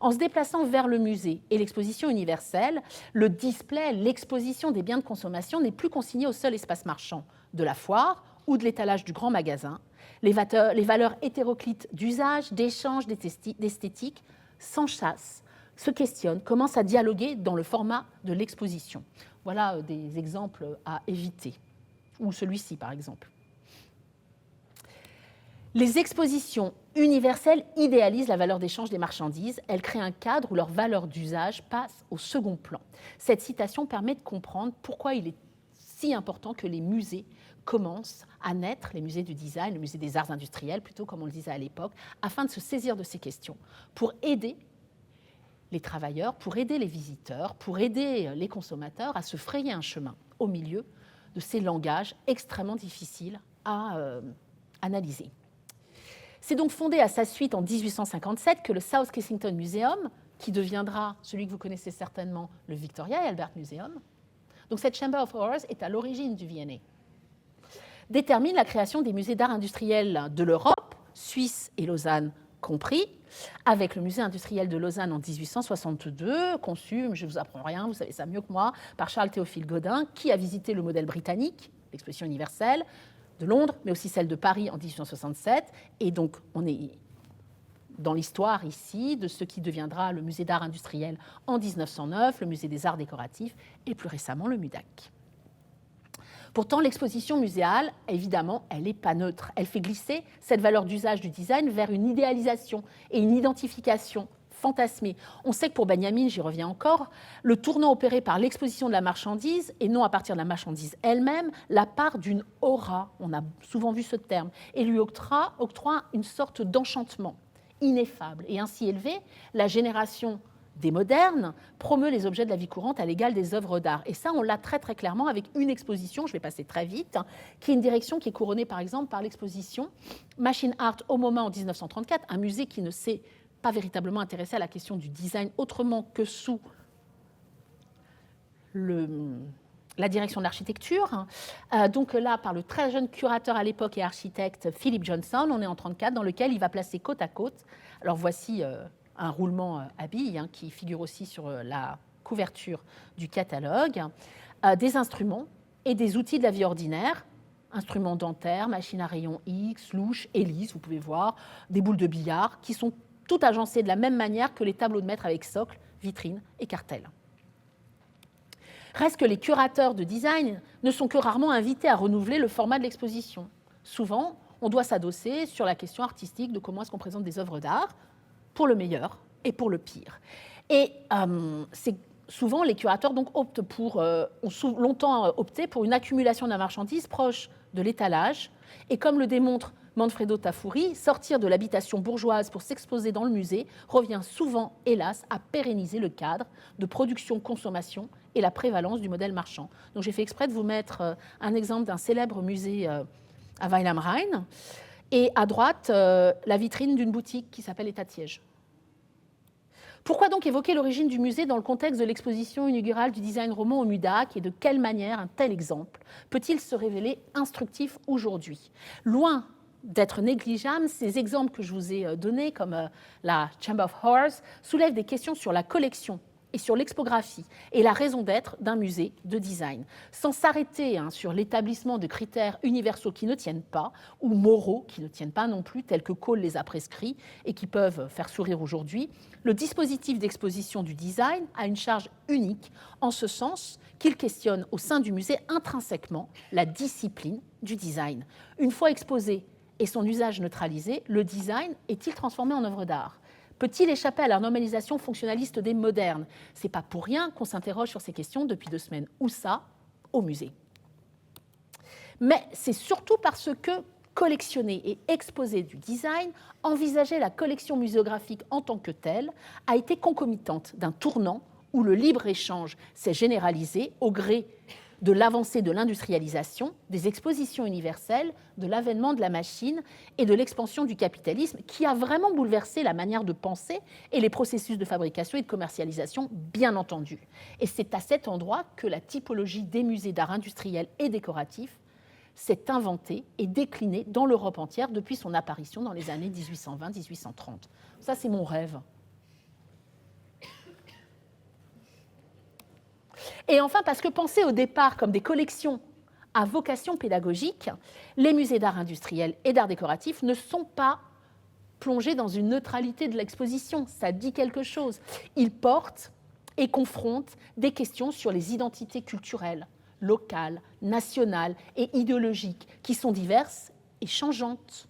En se déplaçant vers le musée et l'exposition universelle, le display, l'exposition des biens de consommation n'est plus consigné au seul espace marchand de la foire ou de l'étalage du grand magasin. Les valeurs hétéroclites d'usage, d'échange, d'esthétique s'enchâssent, se questionnent, commencent à dialoguer dans le format de l'exposition. Voilà des exemples à éviter, ou celui-ci par exemple. Les expositions universelles idéalisent la valeur d'échange des marchandises. Elles créent un cadre où leur valeur d'usage passe au second plan. Cette citation permet de comprendre pourquoi il est si important que les musées commencent à naître, les musées du design, le musée des arts industriels, plutôt comme on le disait à l'époque, afin de se saisir de ces questions, pour aider les travailleurs, pour aider les visiteurs, pour aider les consommateurs à se frayer un chemin au milieu de ces langages extrêmement difficiles à analyser. C'est donc fondé à sa suite en 1857 que le South Kensington Museum, qui deviendra celui que vous connaissez certainement, le Victoria et Albert Museum, donc cette Chamber of Horrors est à l'origine du V&A, détermine la création des musées d'art industriel de l'Europe, Suisse et Lausanne compris, avec le musée industriel de Lausanne en 1862, conçu, je ne vous apprends rien, vous savez ça mieux que moi, par Charles Théophile Gaudin, qui a visité le modèle britannique, l'exposition universelle, de Londres, mais aussi celle de Paris en 1867. Et donc, on est dans l'histoire ici de ce qui deviendra le musée d'art industriel en 1909, le musée des arts décoratifs et plus récemment le MUDAC. Pourtant, l'exposition muséale, évidemment, elle n'est pas neutre. Elle fait glisser cette valeur d'usage du design vers une idéalisation et une identification fantasmée. On sait que pour Benjamin, j'y reviens encore, le tournant opéré par l'exposition de la marchandise, et non à partir de la marchandise elle-même, la part d'une aura, on a souvent vu ce terme, et lui octroie une sorte d'enchantement ineffable. Et ainsi élevé, la génération des modernes promeut les objets de la vie courante à l'égal des œuvres d'art. Et ça, on l'a très très clairement avec une exposition, je vais passer très vite, qui est une direction qui est couronnée par exemple par l'exposition Machine Art au MoMA en 1934, un musée qui ne s'est pas véritablement intéressé à la question du design autrement que sous la direction de l'architecture. Donc là, par le très jeune curateur à l'époque et architecte Philip Johnson, on est en 1934, dans lequel il va placer côte à côte. Alors voici un roulement à billes qui figure aussi sur la couverture du catalogue, des instruments et des outils de la vie ordinaire, instruments dentaires, machines à rayons X, louches, hélices, vous pouvez voir, des boules de billard, qui sont toutes agencées de la même manière que les tableaux de maître avec socle, vitrine et cartel. Reste que les curateurs de design ne sont que rarement invités à renouveler le format de l'exposition. Souvent, on doit s'adosser sur la question artistique de comment est-ce qu'on présente des œuvres d'art, pour le meilleur et pour le pire. Et c'est souvent, les curateurs donc, ont longtemps opté pour une accumulation de la marchandise proche de l'étalage. Et comme le démontre Manfredo Tafuri, sortir de l'habitation bourgeoise pour s'exposer dans le musée revient souvent, hélas, à pérenniser le cadre de production-consommation et la prévalence du modèle marchand. Donc j'ai fait exprès de vous mettre un exemple d'un célèbre musée à Weil am Rhein. Et à droite, la vitrine d'une boutique qui s'appelle État de siège. Pourquoi donc évoquer l'origine du musée dans le contexte de l'exposition inaugurale du design roman au MUDAC et de quelle manière un tel exemple peut-il se révéler instructif aujourd'hui ? Loin d'être négligeable, ces exemples que je vous ai donnés, comme la Chamber of Horrors, soulèvent des questions sur la collection et sur l'expographie et la raison d'être d'un musée de design, sans s'arrêter sur l'établissement de critères universaux qui ne tiennent pas, ou moraux qui ne tiennent pas non plus, tels que Cole les a prescrits et qui peuvent faire sourire aujourd'hui. Le dispositif d'exposition du design a une charge unique, en ce sens qu'il questionne au sein du musée intrinsèquement la discipline du design. Une fois exposé et son usage neutralisé, le design est-il transformé en œuvre d'art ? Peut-il échapper à la normalisation fonctionnaliste des modernes ? Ce n'est pas pour rien qu'on s'interroge sur ces questions depuis 2 semaines. Où ça ? Au musée. Mais c'est surtout parce que collectionner et exposer du design, envisager la collection muséographique en tant que telle, a été concomitante d'un tournant où le libre-échange s'est généralisé au gré de l'avancée de l'industrialisation, des expositions universelles, de l'avènement de la machine et de l'expansion du capitalisme qui a vraiment bouleversé la manière de penser et les processus de fabrication et de commercialisation, bien entendu. Et c'est à cet endroit que la typologie des musées d'art industriel et décoratif s'est inventée et déclinée dans l'Europe entière depuis son apparition dans les années 1820-1830. Ça, c'est mon rêve. Et enfin, parce que pensés au départ comme des collections à vocation pédagogique, les musées d'art industriel et d'art décoratif ne sont pas plongés dans une neutralité de l'exposition. Ça dit quelque chose. Ils portent et confrontent des questions sur les identités culturelles, locales, nationales et idéologiques, qui sont diverses et changeantes.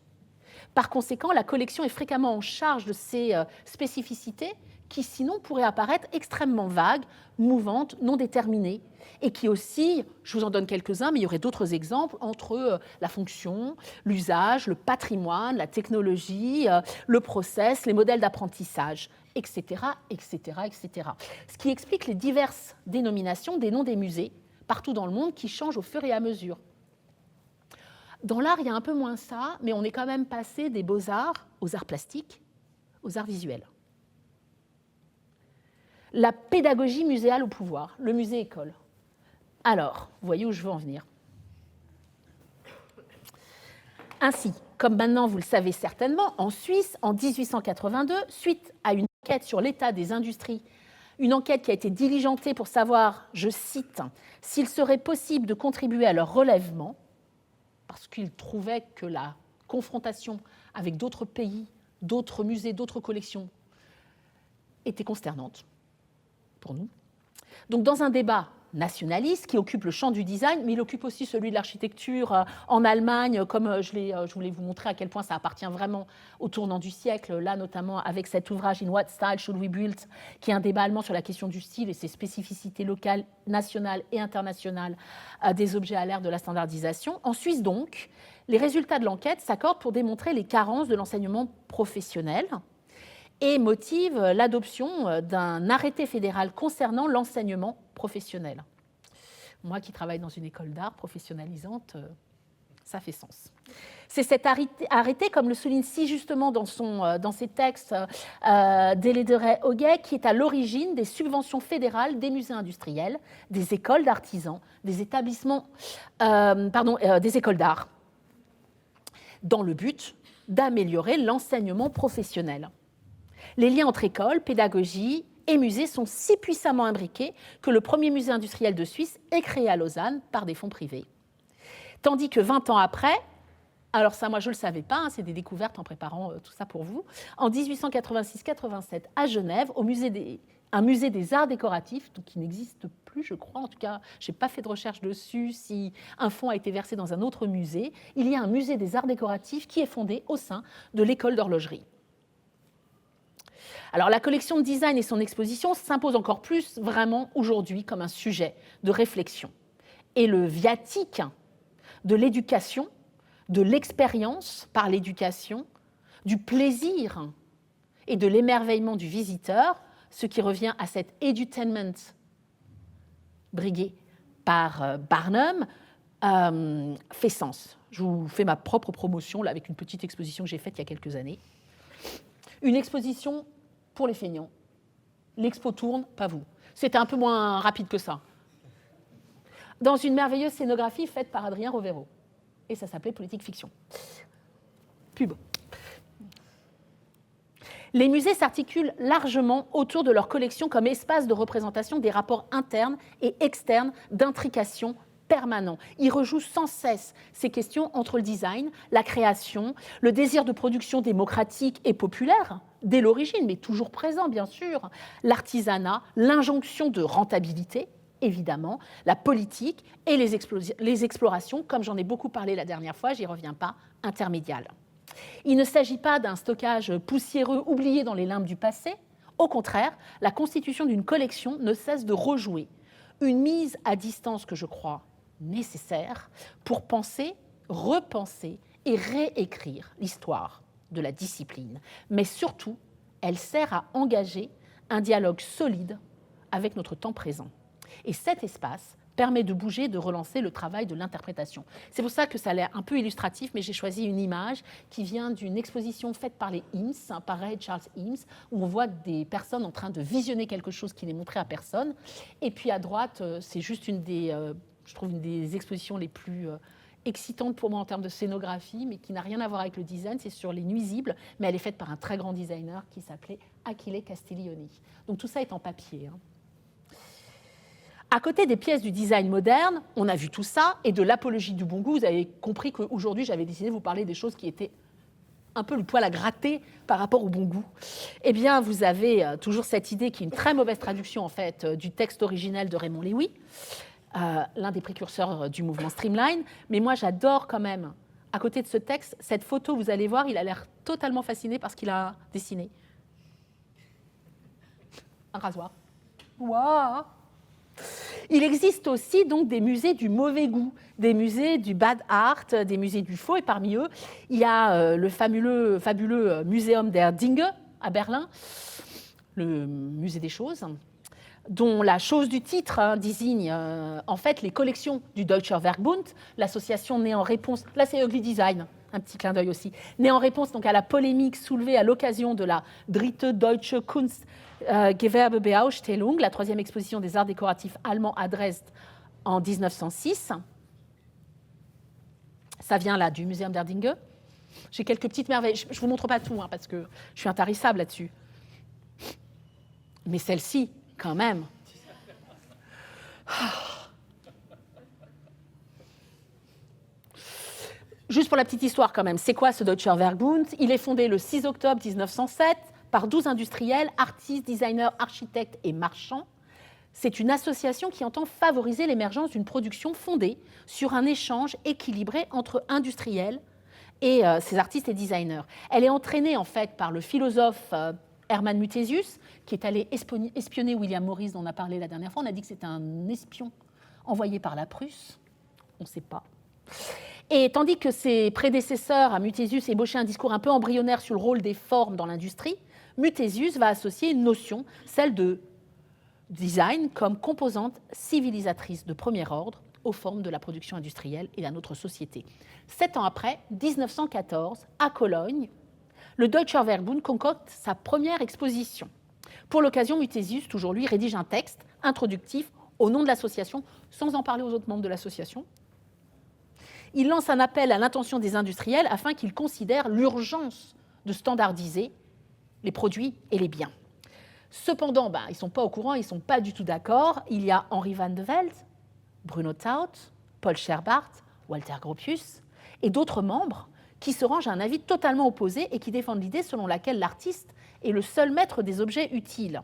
Par conséquent, la collection est fréquemment en charge de ces spécificités qui sinon pourraient apparaître extrêmement vagues, mouvantes, non déterminées, et qui oscillent, je vous en donne quelques-uns, mais il y aurait d'autres exemples, entre la fonction, l'usage, le patrimoine, la technologie, le process, les modèles d'apprentissage, etc., etc., etc. Ce qui explique les diverses dénominations des noms des musées, partout dans le monde, qui changent au fur et à mesure. Dans l'art, il y a un peu moins ça, mais on est quand même passé des beaux-arts aux arts plastiques, aux arts visuels. La pédagogie muséale au pouvoir, le musée-école. Alors, vous voyez où je veux en venir. Ainsi, comme maintenant vous le savez certainement, en Suisse, en 1882, suite à une enquête sur l'état des industries, une enquête qui a été diligentée pour savoir, je cite, « s'il serait possible de contribuer à leur relèvement », parce qu'ils trouvaient que la confrontation avec d'autres pays, d'autres musées, d'autres collections était consternante pour nous. Donc dans un débat nationaliste qui occupe le champ du design, mais il occupe aussi celui de l'architecture en Allemagne, comme je voulais vous montrer à quel point ça appartient vraiment au tournant du siècle, là notamment avec cet ouvrage « In what style should we build ?» qui est un débat allemand sur la question du style et ses spécificités locales, nationales et internationales des objets à l'ère de la standardisation. En Suisse donc, les résultats de l'enquête s'accordent pour démontrer les carences de l'enseignement professionnel et motive l'adoption d'un arrêté fédéral concernant l'enseignement professionnel. Moi qui travaille dans une école d'art professionnalisante, Ça fait sens. C'est cet arrêté, comme le souligne si justement dans ses textes Déléderet Hoguet, qui est à l'origine des subventions fédérales des musées industriels, des écoles d'artisans, des établissements, des écoles d'art, dans le but d'améliorer l'enseignement professionnel. Les liens entre écoles, pédagogie et musées sont si puissamment imbriqués que le premier musée industriel de Suisse est créé à Lausanne par des fonds privés. Tandis que 20 ans après, alors ça moi je ne le savais pas, c'est des découvertes en préparant tout ça pour vous, en 1886-87 à Genève, un musée des arts décoratifs, donc qui n'existe plus je crois, en tout cas je n'ai pas fait de recherche dessus si un fonds a été versé dans un autre musée, il y a un musée des arts décoratifs qui est fondé au sein de l'école d'horlogerie. Alors la collection de design et son exposition s'imposent encore plus vraiment aujourd'hui comme un sujet de réflexion. Et le viatique de l'éducation, de l'expérience par l'éducation, du plaisir et de l'émerveillement du visiteur, ce qui revient à cet edutainment brigué par Barnum, fait sens. Je vous fais ma propre promotion là, avec une petite exposition que j'ai faite il y a quelques années. Une exposition pour les feignants. L'expo tourne, pas vous. C'était un peu moins rapide que ça. Dans une merveilleuse scénographie faite par Adrien Rovero. Et ça s'appelait Politique Fiction. Pub. Les musées s'articulent largement autour de leur collection comme espace de représentation des rapports internes et externes d'intrication permanent. Ils rejouent sans cesse ces questions entre le design, la création, le désir de production démocratique et populaire, dès l'origine, mais toujours présent bien sûr, l'artisanat, l'injonction de rentabilité, évidemment, la politique et les explorations, comme j'en ai beaucoup parlé la dernière fois, j'y reviens pas, intermédiales. Il ne s'agit pas d'un stockage poussiéreux oublié dans les limbes du passé. Au contraire, la constitution d'une collection ne cesse de rejouer une mise à distance que je crois nécessaire pour penser, repenser et réécrire l'histoire de la discipline. Mais surtout, elle sert à engager un dialogue solide avec notre temps présent. Et cet espace permet de bouger, de relancer le travail de l'interprétation. C'est pour ça que ça a l'air un peu illustratif, mais j'ai choisi une image qui vient d'une exposition faite par les Eames, par Ray Charles Eames, où on voit des personnes en train de visionner quelque chose qui n'est montré à personne. Et puis à droite, c'est juste une des expositions les plus excitantes pour moi en termes de scénographie, mais qui n'a rien à voir avec le design, c'est sur les nuisibles, mais elle est faite par un très grand designer qui s'appelait Achille Castiglioni. Donc tout ça est en papier. À côté des pièces du design moderne, on a vu tout ça, et de l'apologie du bon goût, vous avez compris qu'aujourd'hui, j'avais décidé de vous parler des choses qui étaient un peu le poil à gratter par rapport au bon goût. Eh bien, vous avez toujours cette idée qui est une très mauvaise traduction, en fait, du texte originel de Raymond Lévy, l'un des précurseurs du mouvement Streamline. Mais moi, j'adore quand même, à côté de ce texte, cette photo, vous allez voir, il a l'air totalement fasciné par ce qu'il a dessiné. Un rasoir. Waouh! Il existe aussi donc des musées du mauvais goût, des musées du bad art, des musées du faux, et parmi eux, il y a le fabuleux Muséum der Dinge à Berlin, le musée des choses, dont la chose du titre désigne en fait les collections du Deutscher Werkbund, l'association née en réponse, là c'est Ugly Design, un petit clin d'œil aussi, née en réponse donc à la polémique soulevée à l'occasion de la Dritte Deutsche Kunstgewerbeausstellung, la troisième exposition des arts décoratifs allemands à Dresde en 1906. Ça vient là du Muséum der Dinge. J'ai quelques petites merveilles. Je ne vous montre pas tout parce que je suis intarissable là-dessus. Mais celle-ci, quand même. Juste pour la petite histoire quand même, c'est quoi ce Deutscher Werkbund? Il est fondé le 6 octobre 1907 par 12 industriels, artistes, designers, architectes et marchands. C'est une association qui entend favoriser l'émergence d'une production fondée sur un échange équilibré entre industriels et ces artistes et designers. Elle est entraînée en fait par le philosophe Hermann Muthesius, qui est allé espionner William Morris, dont on a parlé la dernière fois. On a dit que c'était un espion envoyé par la Prusse. On ne sait pas. Et tandis que ses prédécesseurs à Muthesius ébauchaient un discours un peu embryonnaire sur le rôle des formes dans l'industrie, Muthesius va associer une notion, celle de design, comme composante civilisatrice de premier ordre, aux formes de la production industrielle et à notre société. 7 ans après, 1914, à Cologne, le Deutscher Werkbund concocte sa première exposition. Pour l'occasion, Muthesius, toujours lui, rédige un texte introductif au nom de l'association, sans en parler aux autres membres de l'association. Il lance un appel à l'intention des industriels afin qu'ils considèrent l'urgence de standardiser les produits et les biens. Cependant, ils ne sont pas au courant, ils ne sont pas du tout d'accord. Il y a Henri van de Velde, Bruno Taut, Paul Scherbart, Walter Gropius et d'autres membres qui se rangent à un avis totalement opposé et qui défendent l'idée selon laquelle l'artiste est le seul maître des objets utiles.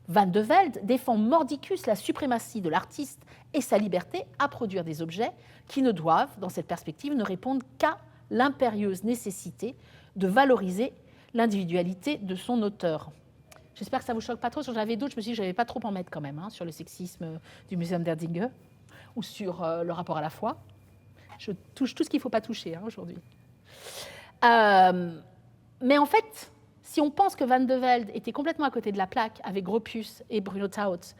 Van de Velde défend mordicus la suprématie de l'artiste et sa liberté à produire des objets qui ne doivent, dans cette perspective, ne répondre qu'à l'impérieuse nécessité de valoriser l'individualité de son auteur. J'espère que ça ne vous choque pas trop. Si j'avais d'autres, je me suis dit que je n'avais pas trop en mettre quand même, sur le sexisme du Muséum d'Erdinge ou sur le rapport à la foi. Je touche tout ce qu'il ne faut pas toucher aujourd'hui. Mais en fait, si on pense que Van de Velde était complètement à côté de la plaque avec Gropius et Bruno Taut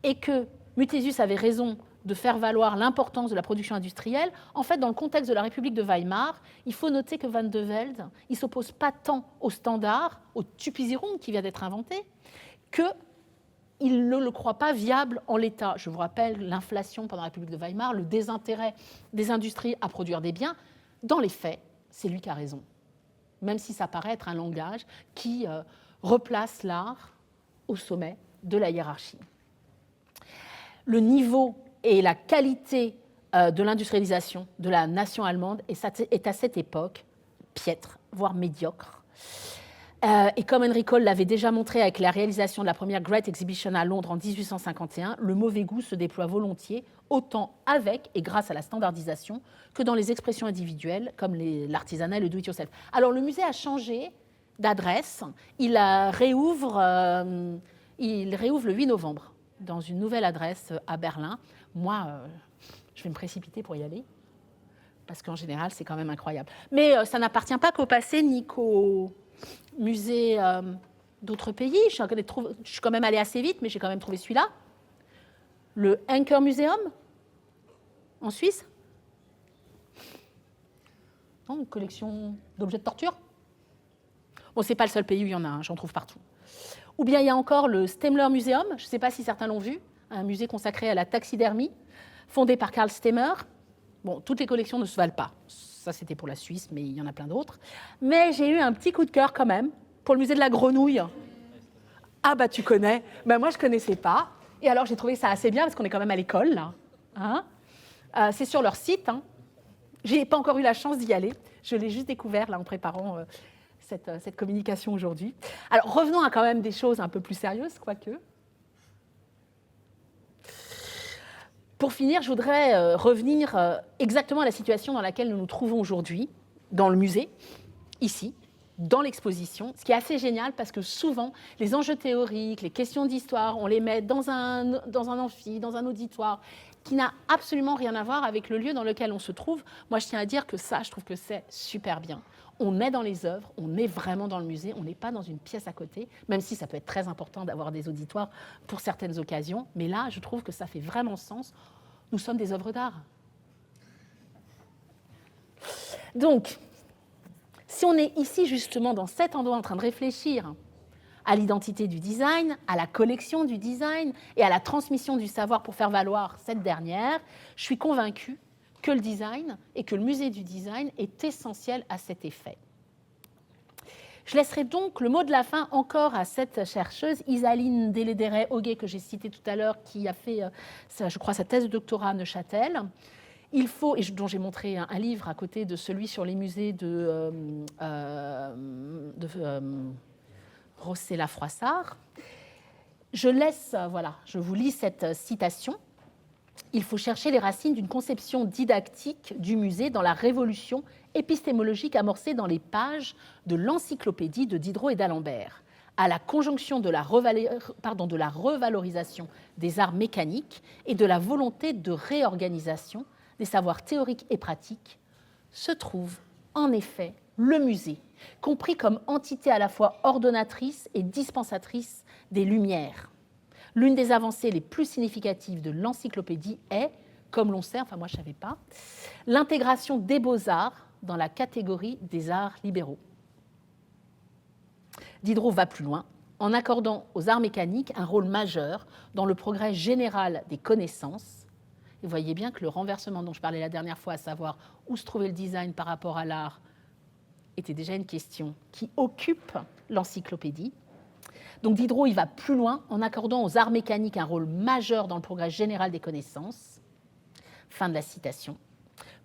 et que Muthesius avait raison de faire valoir l'importance de la production industrielle, en fait, dans le contexte de la République de Weimar, il faut noter que Van de Velde, il ne s'oppose pas tant au standard, au Typisierung qui vient d'être inventé, qu'il ne le croit pas viable en l'état. Je vous rappelle l'inflation pendant la République de Weimar, le désintérêt des industries à produire des biens. Dans les faits, c'est lui qui a raison, même si ça paraît être un langage qui replace l'art au sommet de la hiérarchie. Le niveau et la qualité de l'industrialisation de la nation allemande est à cette époque piètre, voire médiocre. Et comme Henry Cole l'avait déjà montré avec la réalisation de la première Great Exhibition à Londres en 1851, le mauvais goût se déploie volontiers, autant avec et grâce à la standardisation que dans les expressions individuelles, comme l'artisanat et le do-it-yourself. Alors le musée a changé d'adresse, il réouvre le 8 novembre dans une nouvelle adresse à Berlin. Moi, je vais me précipiter pour y aller, parce qu'en général, c'est quand même incroyable. Mais ça n'appartient pas qu'au passé ni qu'au musée d'autres pays. Je suis quand même allée assez vite, mais j'ai quand même trouvé celui-là. Le Henker Museum, en Suisse. Non, une collection d'objets de torture. Bon, ce n'est pas le seul pays où il y en a, j'en trouve partout. Ou bien il y a encore le Stemler Museum, je ne sais pas si certains l'ont vu, un musée consacré à la taxidermie, fondé par Karl Stemmer. Bon, toutes les collections ne se valent pas. Ça, c'était pour la Suisse, mais il y en a plein d'autres. Mais j'ai eu un petit coup de cœur quand même pour le musée de la grenouille. Ah tu connais. Moi, je ne connaissais pas. Et alors, j'ai trouvé ça assez bien, parce qu'on est quand même à l'école, là. C'est sur leur site. Je n'ai pas encore eu la chance d'y aller. Je l'ai juste découvert, là, en préparant cette communication aujourd'hui. Alors, revenons à quand même des choses un peu plus sérieuses, quoique. Pour finir, je voudrais revenir exactement à la situation dans laquelle nous nous trouvons aujourd'hui, dans le musée, ici, dans l'exposition, ce qui est assez génial parce que souvent, les enjeux théoriques, les questions d'histoire, on les met dans un amphi, dans un auditoire, qui n'a absolument rien à voir avec le lieu dans lequel on se trouve. Moi, je tiens à dire que ça, je trouve que c'est super bien. On est dans les œuvres, on est vraiment dans le musée, on n'est pas dans une pièce à côté, même si ça peut être très important d'avoir des auditoires pour certaines occasions. Mais là, je trouve que ça fait vraiment sens. Nous sommes des œuvres d'art. Donc, si on est ici justement dans cet endroit en train de réfléchir à l'identité du design, à la collection du design et à la transmission du savoir pour faire valoir cette dernière, je suis convaincue que le design et que le musée du design est essentiel à cet effet. Je laisserai donc le mot de la fin encore à cette chercheuse, Isaline Deledere-Auguet, que j'ai citée tout à l'heure, qui a fait, je crois, sa thèse de doctorat à Neuchâtel. Il faut, et dont j'ai montré un livre à côté de celui sur les musées de Rossella-Froissart. Je vous lis cette citation. Il faut chercher les racines d'une conception didactique du musée dans la révolution épistémologique amorcée dans les pages de l'encyclopédie de Diderot et d'Alembert, à la conjonction de la revalorisation des arts mécaniques et de la volonté de réorganisation des savoirs théoriques et pratiques, se trouve en effet le musée, compris comme entité à la fois ordonnatrice et dispensatrice des Lumières. L'une des avancées les plus significatives de l'encyclopédie est comme l'on sait, enfin moi je ne savais pas, l'intégration des beaux-arts dans la catégorie des arts libéraux. Diderot va plus loin, en accordant aux arts mécaniques un rôle majeur dans le progrès général des connaissances. Et vous voyez bien que le renversement dont je parlais la dernière fois, à savoir où se trouvait le design par rapport à l'art, était déjà une question qui occupe l'encyclopédie. Donc Diderot, il va plus loin en accordant aux arts mécaniques un rôle majeur dans le progrès général des connaissances. Fin de la citation.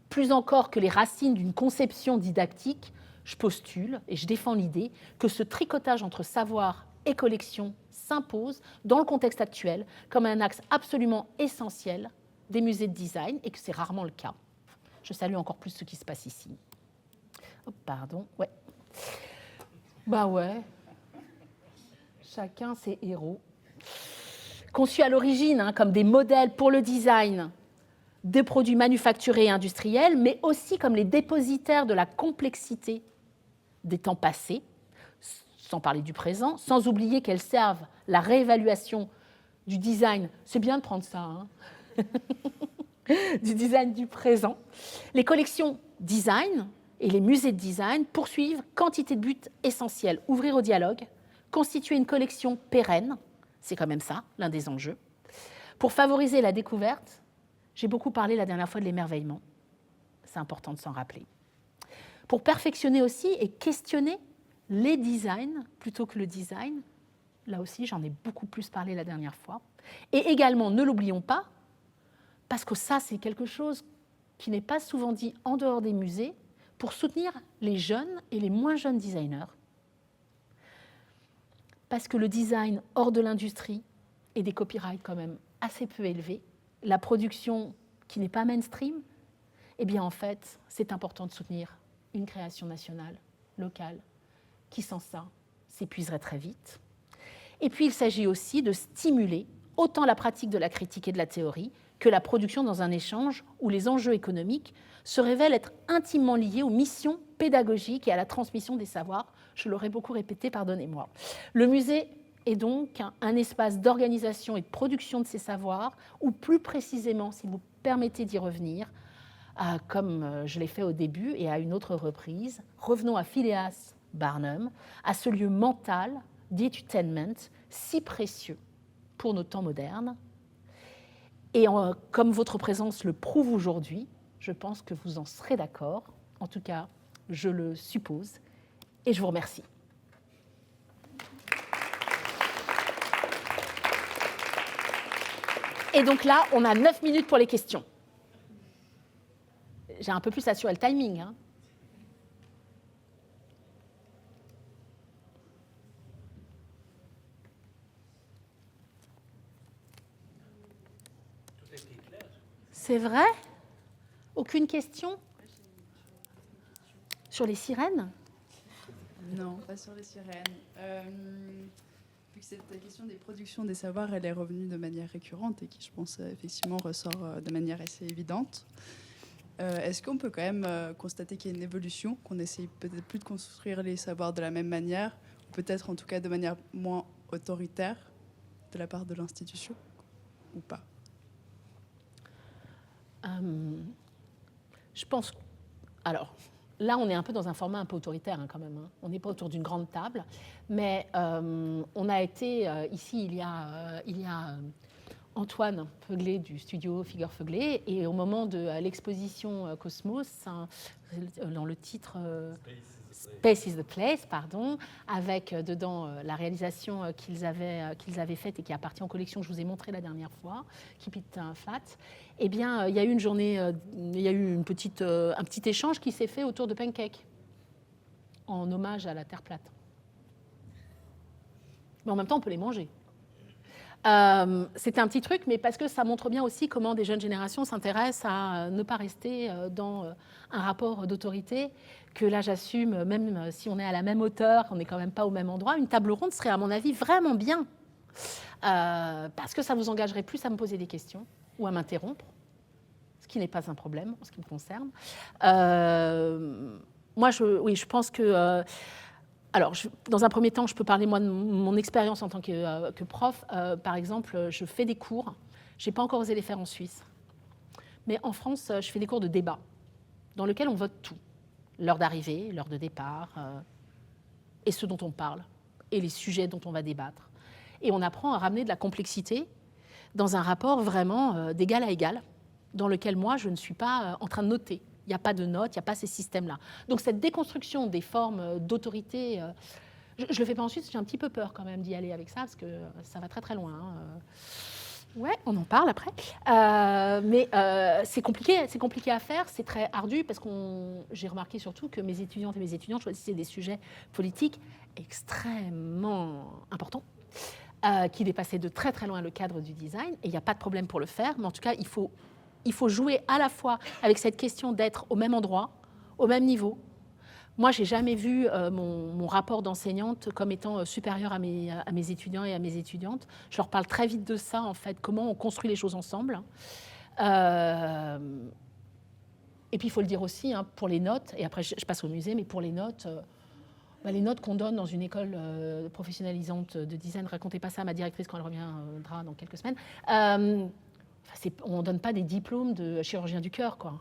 Plus encore que les racines d'une conception didactique, je postule et je défends l'idée que ce tricotage entre savoir et collection s'impose dans le contexte actuel comme un axe absolument essentiel des musées de design et que c'est rarement le cas. Je salue encore plus ce qui se passe ici. Oh, pardon, ouais. Bah ouais. Chacun ses héros. Conçus à l'origine comme des modèles pour le design des produits manufacturés et industriels, mais aussi comme les dépositaires de la complexité des temps passés, sans parler du présent, sans oublier qu'elles servent la réévaluation du design. C'est bien de prendre ça, hein. Du design du présent. Les collections design et les musées de design poursuivent quantité de buts essentiels. Ouvrir au dialogue, constituer une collection pérenne, c'est quand même ça, l'un des enjeux. Pour favoriser la découverte, j'ai beaucoup parlé la dernière fois de l'émerveillement. C'est important de s'en rappeler. Pour perfectionner aussi et questionner les designs plutôt que le design, là aussi j'en ai beaucoup plus parlé la dernière fois. Et également, ne l'oublions pas, parce que ça c'est quelque chose qui n'est pas souvent dit en dehors des musées, pour soutenir les jeunes et les moins jeunes designers. Parce que le design hors de l'industrie et des copyrights quand même assez peu élevés, la production qui n'est pas mainstream, eh bien en fait, c'est important de soutenir une création nationale, locale, qui sans ça s'épuiserait très vite. Et puis il s'agit aussi de stimuler autant la pratique de la critique et de la théorie que la production dans un échange où les enjeux économiques se révèlent être intimement liés aux missions pédagogiques et à la transmission des savoirs. Je l'aurais beaucoup répété, pardonnez-moi. Le musée est donc un espace d'organisation et de production de ces savoirs, ou plus précisément, si vous permettez d'y revenir, comme je l'ai fait au début et à une autre reprise, revenons à Phileas Barnum, à ce lieu mental d'edutainment si précieux pour nos temps modernes. Et comme votre présence le prouve aujourd'hui, je pense que vous en serez d'accord. En tout cas, je le suppose. Et je vous remercie. Et donc là, on a 9 minutes pour les questions. J'ai un peu plus assuré le timing, hein. C'est vrai? Aucune question? Sur les sirènes? Non, pas sur les sirènes. Vu que cette question des productions des savoirs, elle est revenue de manière récurrente et qui, je pense, effectivement ressort de manière assez évidente. Est-ce qu'on peut quand même constater qu'il y a une évolution, qu'on essaye peut-être plus de construire les savoirs de la même manière, ou peut-être en tout cas de manière moins autoritaire de la part de l'institution, ou pas? Je pense... Alors, là, on est un peu dans un format un peu autoritaire, hein, quand même, hein. On n'est pas autour d'une grande table, mais on a été ici, il y a Antoine Feuglé du studio Figure Feuglé, et au moment de l'exposition Cosmos, hein, dans le titre Space is the Place, pardon, avec dedans la réalisation qu'ils avaient faite et qui appartient aux collections que je vous ai montrées la dernière fois, Keep It Flat. Eh bien, il y a eu une journée, il y a eu un petit échange qui s'est fait autour de pancakes, en hommage à la Terre plate. Mais en même temps, on peut les manger. C'était un petit truc, mais parce que ça montre bien aussi comment des jeunes générations s'intéressent à ne pas rester dans un rapport d'autorité, que là j'assume, même si on est à la même hauteur, on n'est quand même pas au même endroit, une table ronde serait à mon avis vraiment bien, parce que ça vous engagerait plus à me poser des questions ou à m'interrompre, ce qui n'est pas un problème en ce qui me concerne. Moi, je pense que... Alors, dans un premier temps, je peux parler, moi, de mon expérience en tant que prof. Par exemple, je fais des cours. Je n'ai pas encore osé les faire en Suisse. mais en France, je fais des cours de débat dans lesquels on vote tout. L'heure d'arrivée, l'heure de départ, et ce dont on parle, et les sujets dont on va débattre. Et on apprend à ramener de la complexité dans un rapport vraiment d'égal à égal, dans lequel moi, je ne suis pas en train de noter. Il n'y a pas de notes, il n'y a pas ces systèmes-là. Donc cette déconstruction des formes d'autorité, je ne le fais pas ensuite, j'ai un petit peu peur quand même d'y aller avec ça, parce que ça va très très loin. Ouais, on en parle après. Mais c'est compliqué à faire, c'est très ardu, parce que j'ai remarqué surtout que mes étudiantes et mes étudiants choisissaient des sujets politiques extrêmement importants, qui dépassaient de très très loin le cadre du design, et il n'y a pas de problème pour le faire, mais en tout cas, il faut jouer à la fois avec cette question d'être au même endroit, au même niveau. Moi, je n'ai jamais vu mon rapport d'enseignante comme étant supérieur à mes étudiants et à mes étudiantes. Je leur parle très vite de ça, en fait, comment on construit les choses ensemble. Et puis, il faut le dire aussi, hein, pour les notes, et après je passe au musée, mais pour les notes qu'on donne dans une école professionnalisante de design, racontez pas ça à ma directrice quand elle reviendra dans quelques semaines, on ne donne pas des diplômes de chirurgien du cœur, quoi.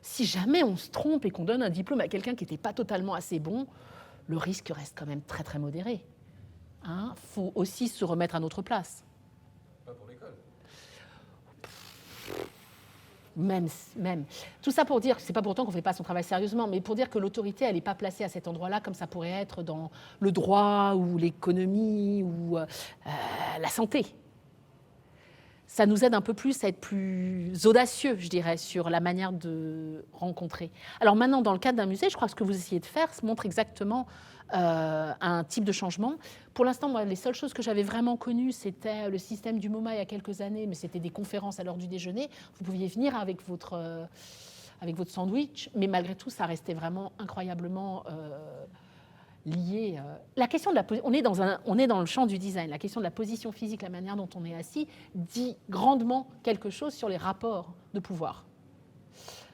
Si jamais on se trompe et qu'on donne un diplôme à quelqu'un qui n'était pas totalement assez bon, le risque reste quand même très très modéré. Hein, faut aussi se remettre à notre place. Pas pour l'école. Même. Tout ça pour dire, c'est pas pourtant qu'on ne fait pas son travail sérieusement, mais pour dire que l'autorité, elle n'est pas placée à cet endroit-là comme ça pourrait être dans le droit ou l'économie ou la santé. Ça nous aide un peu plus à être plus audacieux, je dirais, sur la manière de rencontrer. Alors maintenant, dans le cadre d'un musée, je crois que ce que vous essayez de faire montre exactement un type de changement. Pour l'instant, moi, les seules choses que j'avais vraiment connues, c'était le système du MoMA il y a quelques années, mais c'était des conférences à l'heure du déjeuner. Vous pouviez venir avec votre sandwich, mais malgré tout, ça restait vraiment incroyablement lié. La question de on est dans le champ du design. La question de la position physique, la manière dont on est assis, dit grandement quelque chose sur les rapports de pouvoir.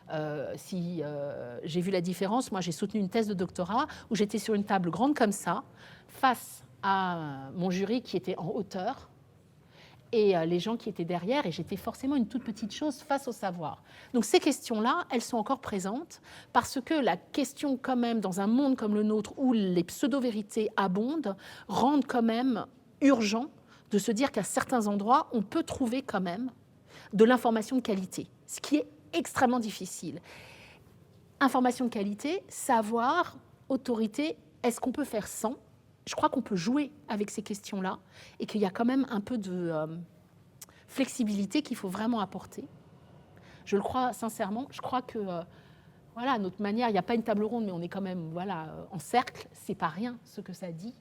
J'ai vu la différence, moi j'ai soutenu une thèse de doctorat où j'étais sur une table grande comme ça, face à mon jury qui était en hauteur, et les gens qui étaient derrière, et j'étais forcément une toute petite chose face au savoir. Donc ces questions-là, elles sont encore présentes, parce que la question quand même, dans un monde comme le nôtre, où les pseudo-vérités abondent, rendent quand même urgent de se dire qu'à certains endroits, on peut trouver quand même de l'information de qualité, ce qui est extrêmement difficile. Information de qualité, savoir, autorité, est-ce qu'on peut faire sans ? Je crois qu'on peut jouer avec ces questions-là et qu'il y a quand même un peu de flexibilité qu'il faut vraiment apporter. Je le crois sincèrement. Je crois que, voilà, à notre manière, il n'y a pas une table ronde, mais on est quand même en cercle. C'est pas rien ce que ça dit.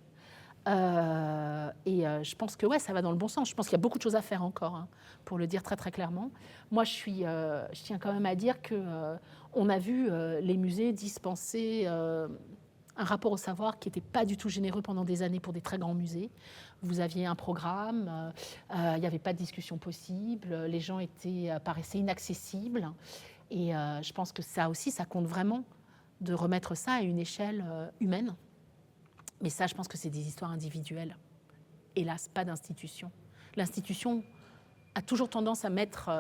Je pense que ça va dans le bon sens. Je pense qu'il y a beaucoup de choses à faire encore, hein, pour le dire très très clairement. Moi, je tiens quand même à dire que on a vu les musées dispenser un rapport au savoir qui n'était pas du tout généreux pendant des années pour des très grands musées. Vous aviez un programme, il n'y avait pas de discussion possible, les gens paraissaient inaccessibles. Et je pense que ça aussi, ça compte vraiment de remettre ça à une échelle humaine. Mais ça, je pense que c'est des histoires individuelles. Hélas, pas d'institution. L'institution a toujours tendance à mettre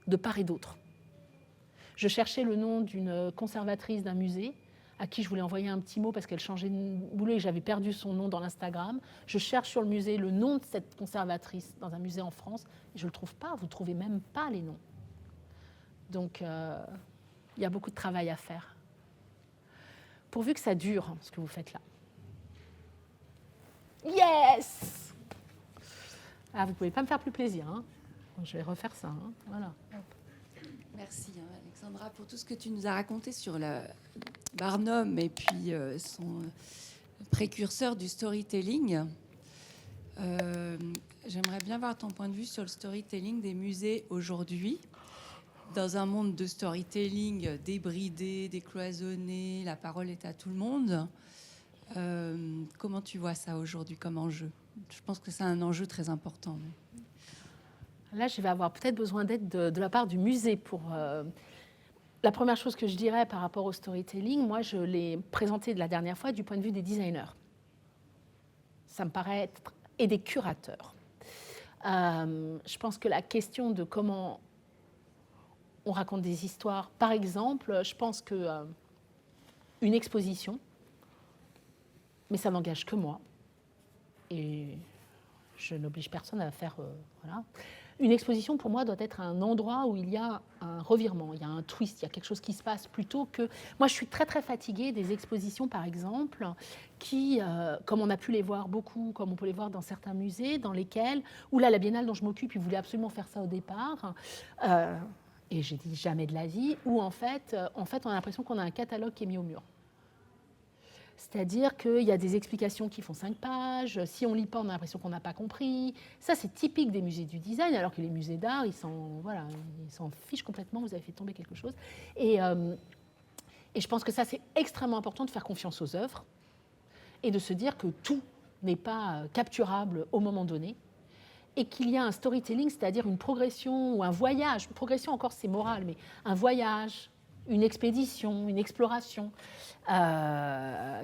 de part et d'autre. Je cherchais le nom d'une conservatrice d'un musée à qui je voulais envoyer un petit mot parce qu'elle changeait de boulot et j'avais perdu son nom dans l'Instagram. Je cherche sur le musée le nom de cette conservatrice dans un musée en France et je ne le trouve pas. Vous ne trouvez même pas les noms. Donc, il y a beaucoup de travail à faire. Pourvu que ça dure, ce que vous faites là. Yes! Ah, vous ne pouvez pas me faire plus plaisir. Hein. Je vais refaire ça. Hein. Voilà. Merci Alexandra pour tout ce que tu nous as raconté sur le Barnum et puis son précurseur du storytelling. J'aimerais bien voir ton point de vue sur le storytelling des musées aujourd'hui. Dans un monde de storytelling débridé, décloisonné, la parole est à tout le monde. Comment tu vois ça aujourd'hui comme enjeu ? Je pense que c'est un enjeu très important. Là, je vais avoir peut-être besoin d'aide de la part du musée pour... La première chose que je dirais par rapport au storytelling, moi, je l'ai présenté de la dernière fois du point de vue des designers. Ça me paraît être... et des curateurs. Je pense que la question de comment on raconte des histoires, par exemple, je pense que une exposition, mais ça n'engage que moi, et je n'oblige personne à faire, voilà. Une exposition, pour moi, doit être un endroit où il y a un revirement, il y a un twist, il y a quelque chose qui se passe, plutôt que... Moi, je suis très, très fatiguée des expositions, par exemple, qui, comme on a pu les voir beaucoup, comme on peut les voir dans certains musées, dans lesquels, ou là, la Biennale dont je m'occupe, ils voulaient absolument faire ça au départ, et j'ai dit jamais de la vie, où en fait, on a l'impression qu'on a un catalogue qui est mis au mur. C'est-à-dire qu'il y a des explications qui font 5 pages. Si on ne lit pas, on a l'impression qu'on n'a pas compris. Ça, c'est typique des musées du design, alors que les musées d'art, ils s'en fichent complètement. Vous avez fait tomber quelque chose. Et je pense que ça, c'est extrêmement important de faire confiance aux œuvres et de se dire que tout n'est pas capturable au moment donné et qu'il y a un storytelling, c'est-à-dire une progression ou un voyage. Une progression, encore, c'est moral, mais un voyage, une expédition, une exploration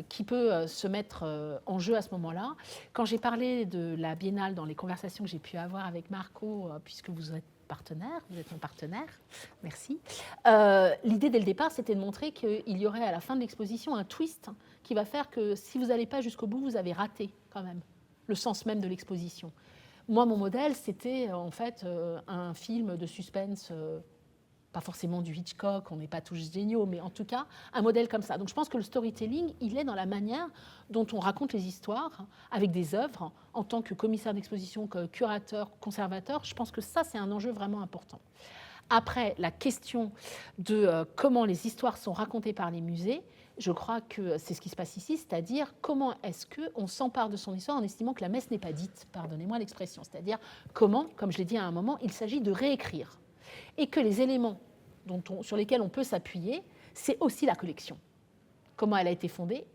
qui peut se mettre en jeu à ce moment-là. Quand j'ai parlé de la Biennale dans les conversations que j'ai pu avoir avec Marco, puisque vous êtes partenaire, vous êtes mon partenaire, merci. L'idée dès le départ, c'était de montrer qu'il y aurait à la fin de l'exposition un twist qui va faire que si vous n'allez pas jusqu'au bout, vous avez raté quand même le sens même de l'exposition. Moi, mon modèle, c'était en fait un film de suspense pas forcément du Hitchcock, on n'est pas tous géniaux, mais en tout cas, un modèle comme ça. Donc je pense que le storytelling, il est dans la manière dont on raconte les histoires avec des œuvres, en tant que commissaire d'exposition, que curateur, conservateur. Je pense que ça, c'est un enjeu vraiment important. Après, la question de comment les histoires sont racontées par les musées, je crois que c'est ce qui se passe ici, c'est-à-dire comment est-ce qu'on s'empare de son histoire en estimant que la messe n'est pas dite, pardonnez-moi l'expression, c'est-à-dire comment, comme je l'ai dit à un moment, il s'agit de réécrire. Et que les éléments sur lesquels on peut s'appuyer, c'est aussi la collection. Comment elle a été fondée,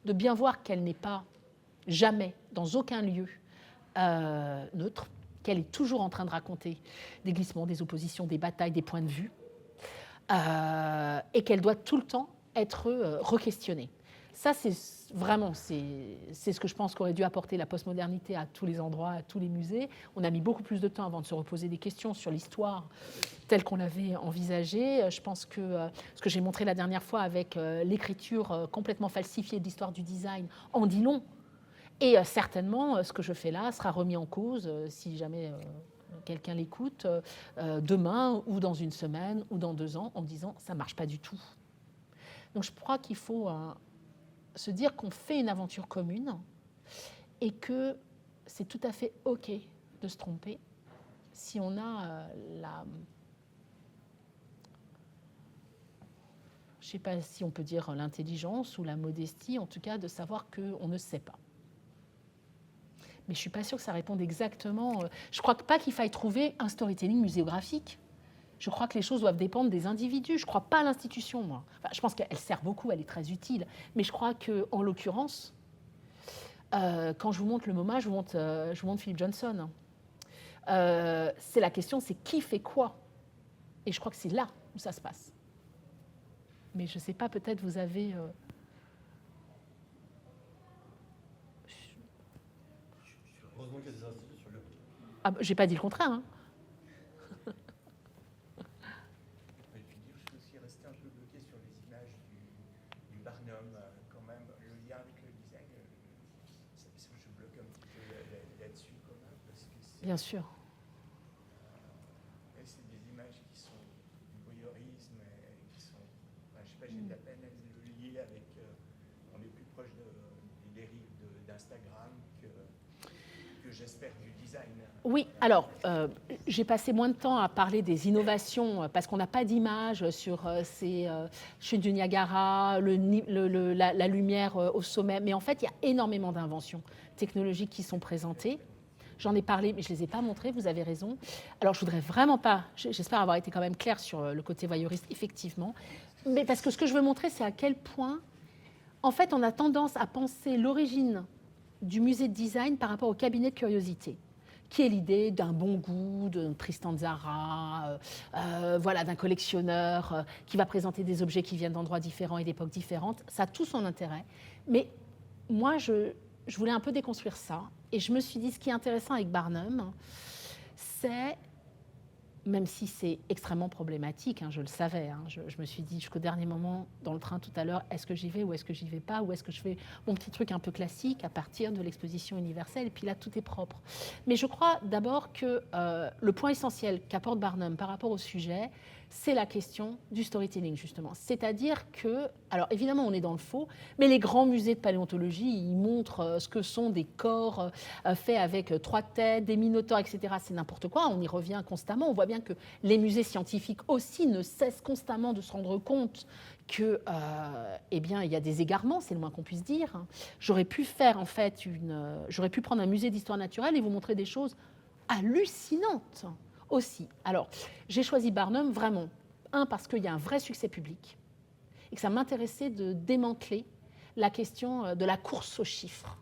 de bien voir qu'elle n'est pas jamais, dans aucun lieu, neutre, qu'elle est toujours en train de raconter des glissements, des oppositions, des batailles, des points de vue, et qu'elle doit tout le temps être re-questionnée. Ça, c'est vraiment, c'est ce que je pense qu'aurait dû apporter la postmodernité à tous les endroits, à tous les musées. On a mis beaucoup plus de temps avant de se reposer des questions sur l'histoire telle qu'on l'avait envisagée. Je pense que ce que j'ai montré la dernière fois avec l'écriture complètement falsifiée de l'histoire du design en dit long. Et certainement, ce que je fais là sera remis en cause si jamais quelqu'un l'écoute demain ou dans une semaine ou dans 2 ans en disant ça ne marche pas du tout. Donc je crois qu'il faut se dire qu'on fait une aventure commune et que c'est tout à fait OK de se tromper si on a je ne sais pas si on peut dire l'intelligence ou la modestie, en tout cas de savoir qu'on ne sait pas. Mais je ne suis pas sûre que ça réponde exactement. Je ne crois pas qu'il faille trouver un storytelling muséographique. Je crois que les choses doivent dépendre des individus. Je ne crois pas à l'institution, moi. Enfin, je pense qu'elle sert beaucoup, elle est très utile. Mais je crois qu'en l'occurrence, quand je vous montre le MoMA, je vous montre Philip Johnson. C'est la question, c'est qui fait quoi? Et je crois que c'est là où ça se passe. Mais je ne sais pas, peut-être vous avez... Heureusement qu'il y a des institutions. Ah, je n'ai pas dit le contraire, hein. Je suis aussi resté un peu bloqué sur les images du Barnum, quand même, le lien avec le design. Je bloque un petit peu là-dessus, quand même, parce que c'est... Bien sûr. C'est des images qui sont du voyeurisme, qui sont... Enfin, je sais pas, j'ai de la peine à le lier avec... on est plus proche des dérives d'Instagram que j'espère du design. Oui, alors, j'ai passé moins de temps à parler des innovations parce qu'on n'a pas d'image sur ces chutes du Niagara, la lumière au sommet. Mais en fait, il y a énormément d'inventions technologiques qui sont présentées. J'en ai parlé, mais je ne les ai pas montrées, vous avez raison. Alors, je ne voudrais vraiment pas, j'espère avoir été quand même claire sur le côté voyeuriste, effectivement. Mais parce que ce que je veux montrer, c'est à quel point, en fait, on a tendance à penser l'origine du musée de design par rapport au cabinet de curiosité, qui est l'idée d'un bon goût, de Tristan Tzara, voilà, d'un collectionneur qui va présenter des objets qui viennent d'endroits différents et d'époques différentes. Ça a tout son intérêt. Mais moi, je voulais un peu déconstruire ça. Et je me suis dit, ce qui est intéressant avec Barnum, c'est, même si c'est extrêmement problématique, je le savais, je me suis dit jusqu'au dernier moment dans le train tout à l'heure, est-ce que j'y vais ou est-ce que j'y vais pas, ou est-ce que je fais mon petit truc un peu classique à partir de l'exposition universelle, et puis là tout est propre. Mais je crois d'abord que le point essentiel qu'apporte Barnum par rapport au sujet, c'est la question du storytelling, justement. C'est-à-dire que, alors évidemment, on est dans le faux, mais les grands musées de paléontologie, ils montrent ce que sont des corps faits avec 3 têtes, des minotaures, etc. C'est n'importe quoi, on y revient constamment. On voit bien que les musées scientifiques aussi ne cessent constamment de se rendre compte que, eh bien, il y a des égarements, c'est le moins qu'on puisse dire. J'aurais pu faire, en fait, j'aurais pu prendre un musée d'histoire naturelle et vous montrer des choses hallucinantes aussi. Alors, j'ai choisi Barnum vraiment, parce qu'il y a un vrai succès public et que ça m'intéressait de démanteler la question de la course aux chiffres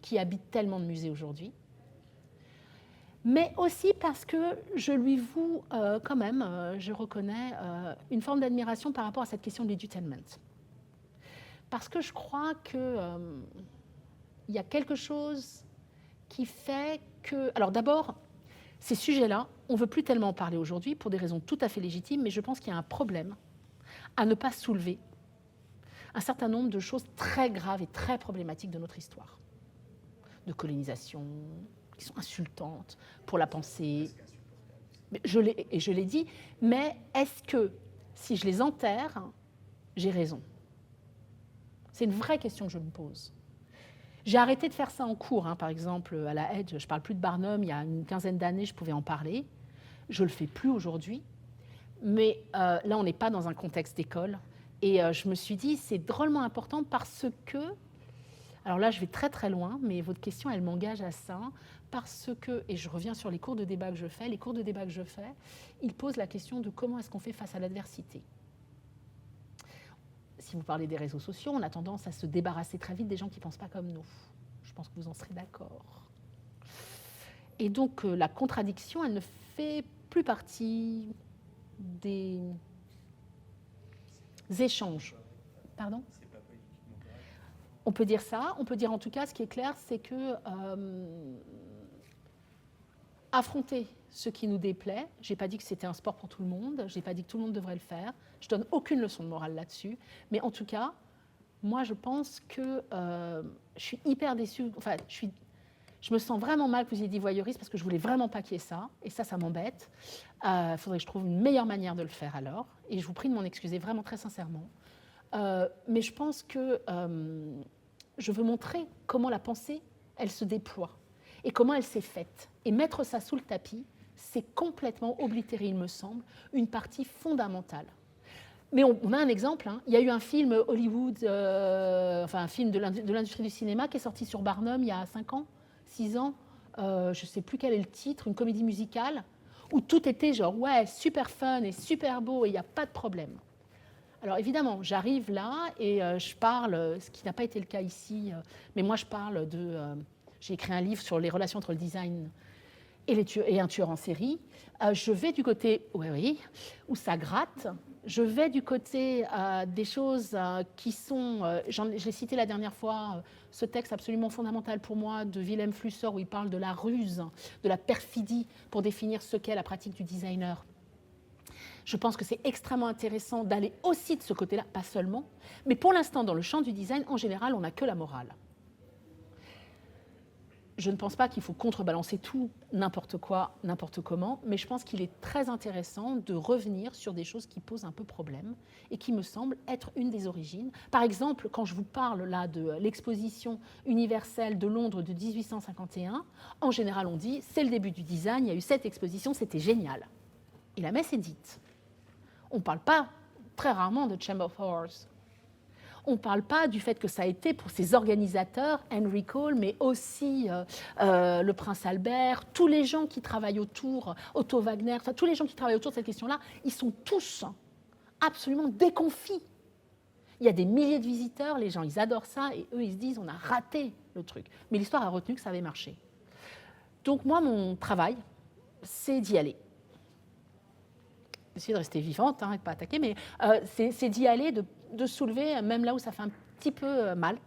qui habite tellement de musées aujourd'hui, mais aussi parce que je lui voue quand même, je reconnais, une forme d'admiration par rapport à cette question de l'edutainment. Parce que je crois qu'il y a quelque chose qui fait que... Alors d'abord, ces sujets-là, on ne veut plus tellement en parler aujourd'hui pour des raisons tout à fait légitimes, mais je pense qu'il y a un problème à ne pas soulever un certain nombre de choses très graves et très problématiques de notre histoire. De colonisation, qui sont insultantes pour la pensée. Je l'ai dit, mais est-ce que si je les enterre, j'ai raison? C'est une vraie question que je me pose. J'ai arrêté de faire ça en cours, par exemple, à la Edge. Je ne parle plus de Barnum, il y a une quinzaine d'années, je pouvais en parler. Je ne le fais plus aujourd'hui. Mais là, on n'est pas dans un contexte d'école. Et je me suis dit, c'est drôlement important parce que... Alors là, je vais très très loin, mais votre question, elle m'engage à ça. Parce que, et je reviens sur les cours de débat que je fais, ils posent la question de comment est-ce qu'on fait face à l'adversité. Si vous parlez des réseaux sociaux, on a tendance à se débarrasser très vite des gens qui ne pensent pas comme nous. Je pense que vous en serez d'accord. Et donc, la contradiction, elle ne fait plus partie des échanges. Pardon ? On peut dire ça. On peut dire en tout cas, ce qui est clair, c'est que affronter ce qui nous déplaît, je n'ai pas dit que c'était un sport pour tout le monde, je n'ai pas dit que tout le monde devrait le faire, je ne donne aucune leçon de morale là-dessus, mais en tout cas, moi je pense que je suis hyper déçue, enfin je me sens vraiment mal que vous ayez dit voyeuriste parce que je ne voulais vraiment pas qu'il y ait ça, et ça m'embête. Il faudrait que je trouve une meilleure manière de le faire alors, et je vous prie de m'en excuser vraiment très sincèrement. Mais je pense que je veux montrer comment la pensée, elle se déploie, et comment elle s'est faite. Et mettre ça sous le tapis, c'est complètement oblitérer, il me semble, une partie fondamentale. Mais on a un exemple. Il y a eu un film Hollywood, un film de l'industrie du cinéma qui est sorti sur Barnum il y a 5 ans, 6 ans. Je ne sais plus quel est le titre, une comédie musicale, où tout était genre, ouais, super fun et super beau et il n'y a pas de problème. Alors évidemment, j'arrive là et je parle, ce qui n'a pas été le cas ici, mais moi je parle de... j'ai écrit un livre sur les relations entre le design et un tueur en série. Je vais du côté, oui, où ça gratte. Je vais du côté des choses qui sont... j'ai cité la dernière fois ce texte absolument fondamental pour moi de Wilhelm Flusser où il parle de la ruse, de la perfidie pour définir ce qu'est la pratique du designer. Je pense que c'est extrêmement intéressant d'aller aussi de ce côté-là, pas seulement. Mais pour l'instant, dans le champ du design, en général, on n'a que la morale. Je ne pense pas qu'il faut contrebalancer tout, n'importe quoi, n'importe comment, mais je pense qu'il est très intéressant de revenir sur des choses qui posent un peu problème et qui me semblent être une des origines. Par exemple, quand je vous parle là de l'exposition universelle de Londres de 1851, en général on dit c'est le début du design, il y a eu cette exposition, c'était génial. Et la messe est dite. On ne parle pas très rarement de Chamber of Horrors. On ne parle pas du fait que ça a été pour ses organisateurs, Henry Cole, mais aussi le prince Albert, tous les gens qui travaillent autour, Otto Wagner, tous les gens qui travaillent autour de cette question-là, ils sont tous absolument déconfits. Il y a des milliers de visiteurs, les gens, ils adorent ça, et eux, ils se disent, on a raté le truc. Mais l'histoire a retenu que ça avait marché. Donc moi, mon travail, c'est d'y aller. Essayer de rester vivante, et de ne pas attaquer, mais c'est d'y aller, de soulever, même là où ça fait un petit peu mal,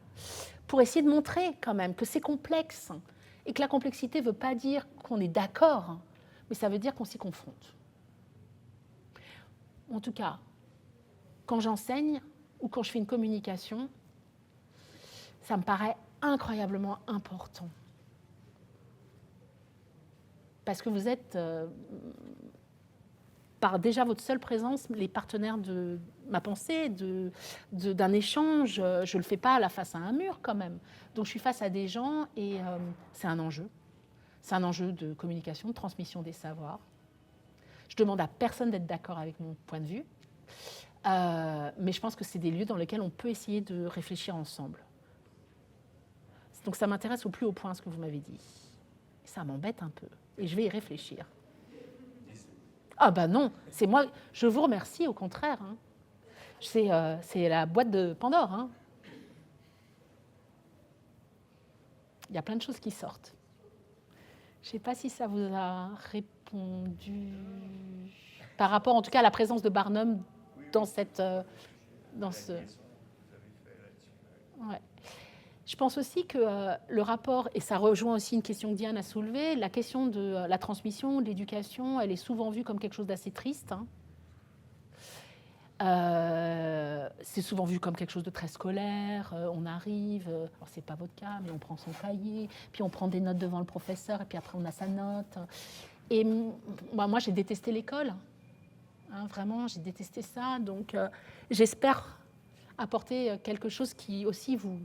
pour essayer de montrer quand même que c'est complexe et que la complexité ne veut pas dire qu'on est d'accord, mais ça veut dire qu'on s'y confronte. En tout cas, quand j'enseigne ou quand je fais une communication, ça me paraît incroyablement important. Parce que vous êtes, par déjà votre seule présence, les partenaires de ma pensée, d'un échange. Je ne le fais pas face à un mur quand même. Donc je suis face à des gens et c'est un enjeu. C'est un enjeu de communication, de transmission des savoirs. Je demande à personne d'être d'accord avec mon point de vue. Mais je pense que c'est des lieux dans lesquels on peut essayer de réfléchir ensemble. Donc ça m'intéresse au plus haut point ce que vous m'avez dit. Ça m'embête un peu et je vais y réfléchir. Ah ben non, c'est moi, je vous remercie au contraire. Hein. C'est la boîte de Pandore. Hein. Il y a plein de choses qui sortent. Je ne sais pas si ça vous a répondu par rapport en tout cas à la présence de Barnum dans cette... dans ce... Ouais. Je pense aussi que le rapport, et ça rejoint aussi une question que Diane a soulevée, la question de la transmission, de l'éducation, elle est souvent vue comme quelque chose d'assez triste. Hein. C'est souvent vu comme quelque chose de très scolaire. On arrive, alors c'est pas votre cas, mais on prend son cahier, puis on prend des notes devant le professeur, et puis après on a sa note. Et moi j'ai détesté l'école. Hein, vraiment, j'ai détesté ça. Donc j'espère apporter quelque chose qui aussi vous...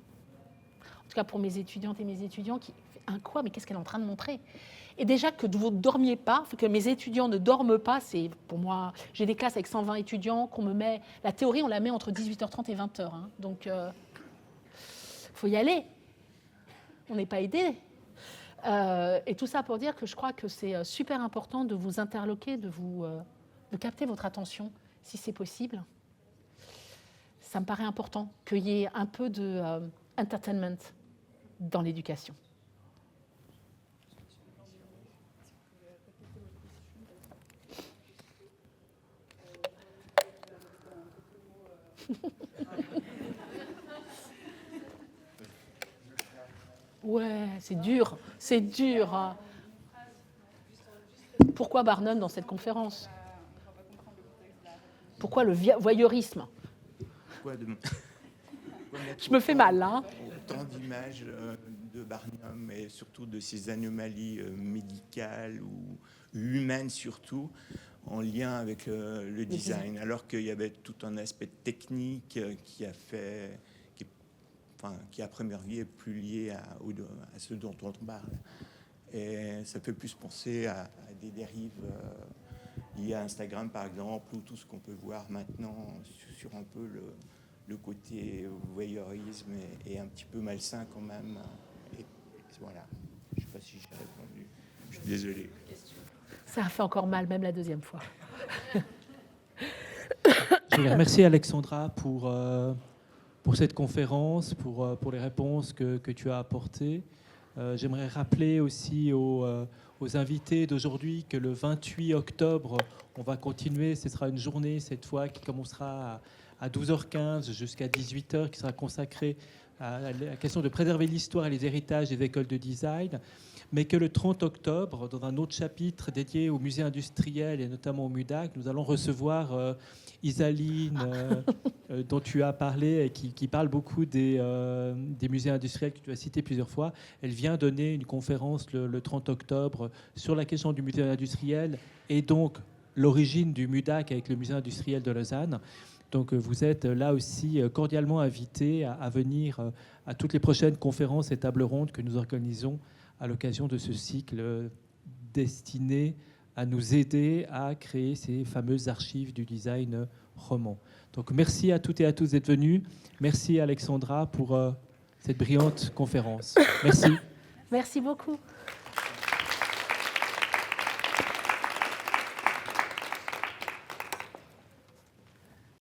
En tout cas pour mes étudiantes et mes étudiants, qui un quoi, mais qu'est-ce qu'elle est en train de montrer? Et déjà que vous ne dormiez pas, que mes étudiants ne dorment pas, c'est pour moi, j'ai des classes avec 120 étudiants, qu'on me met, la théorie on la met entre 18h30 et 20h, hein, donc faut y aller, on n'est pas aidé. Et tout ça pour dire que je crois que c'est super important de vous interloquer, de capter votre attention, si c'est possible. Ça me paraît important qu'il y ait un peu de entertainment dans l'éducation. Ouais, c'est dur, c'est dur. Hein. Pourquoi Barnum dans cette conférence? Pourquoi le voyeurisme? Je me fais mal, là. Hein. Autant d'images de Barnum et surtout de ces anomalies médicales ou humaines surtout, en lien avec le design, alors qu'il y avait tout un aspect technique qui à première vue est plus lié à ce dont on parle. Et ça fait plus penser à des dérives liées à Instagram, par exemple, ou tout ce qu'on peut voir maintenant sur un peu le côté voyeurisme et un petit peu malsain quand même. Et voilà, je ne sais pas si j'ai répondu, je suis désolé. Ça a fait encore mal, même la deuxième fois. Je voulais remercier Alexandra pour cette conférence, pour les réponses que tu as apportées. J'aimerais rappeler aussi aux invités d'aujourd'hui que le 28 octobre, on va continuer. Ce sera une journée cette fois qui commencera à 12h15 jusqu'à 18h, qui sera consacrée à la question de préserver l'histoire et les héritages des écoles de design. Mais que le 30 octobre, dans un autre chapitre dédié au musée industriel et notamment au MUDAC, nous allons recevoir Isaline, dont tu as parlé et qui parle beaucoup des musées industriels que tu as cités plusieurs fois. Elle vient donner une conférence le 30 octobre sur la question du musée industriel et donc l'origine du MUDAC avec le musée industriel de Lausanne. Donc vous êtes là aussi cordialement invités à venir à toutes les prochaines conférences et tables rondes que nous organisons à l'occasion de ce cycle destiné à nous aider à créer ces fameuses archives du design roman. Donc merci à toutes et à tous d'être venus. Merci Alexandra pour cette brillante conférence. Merci. Merci beaucoup.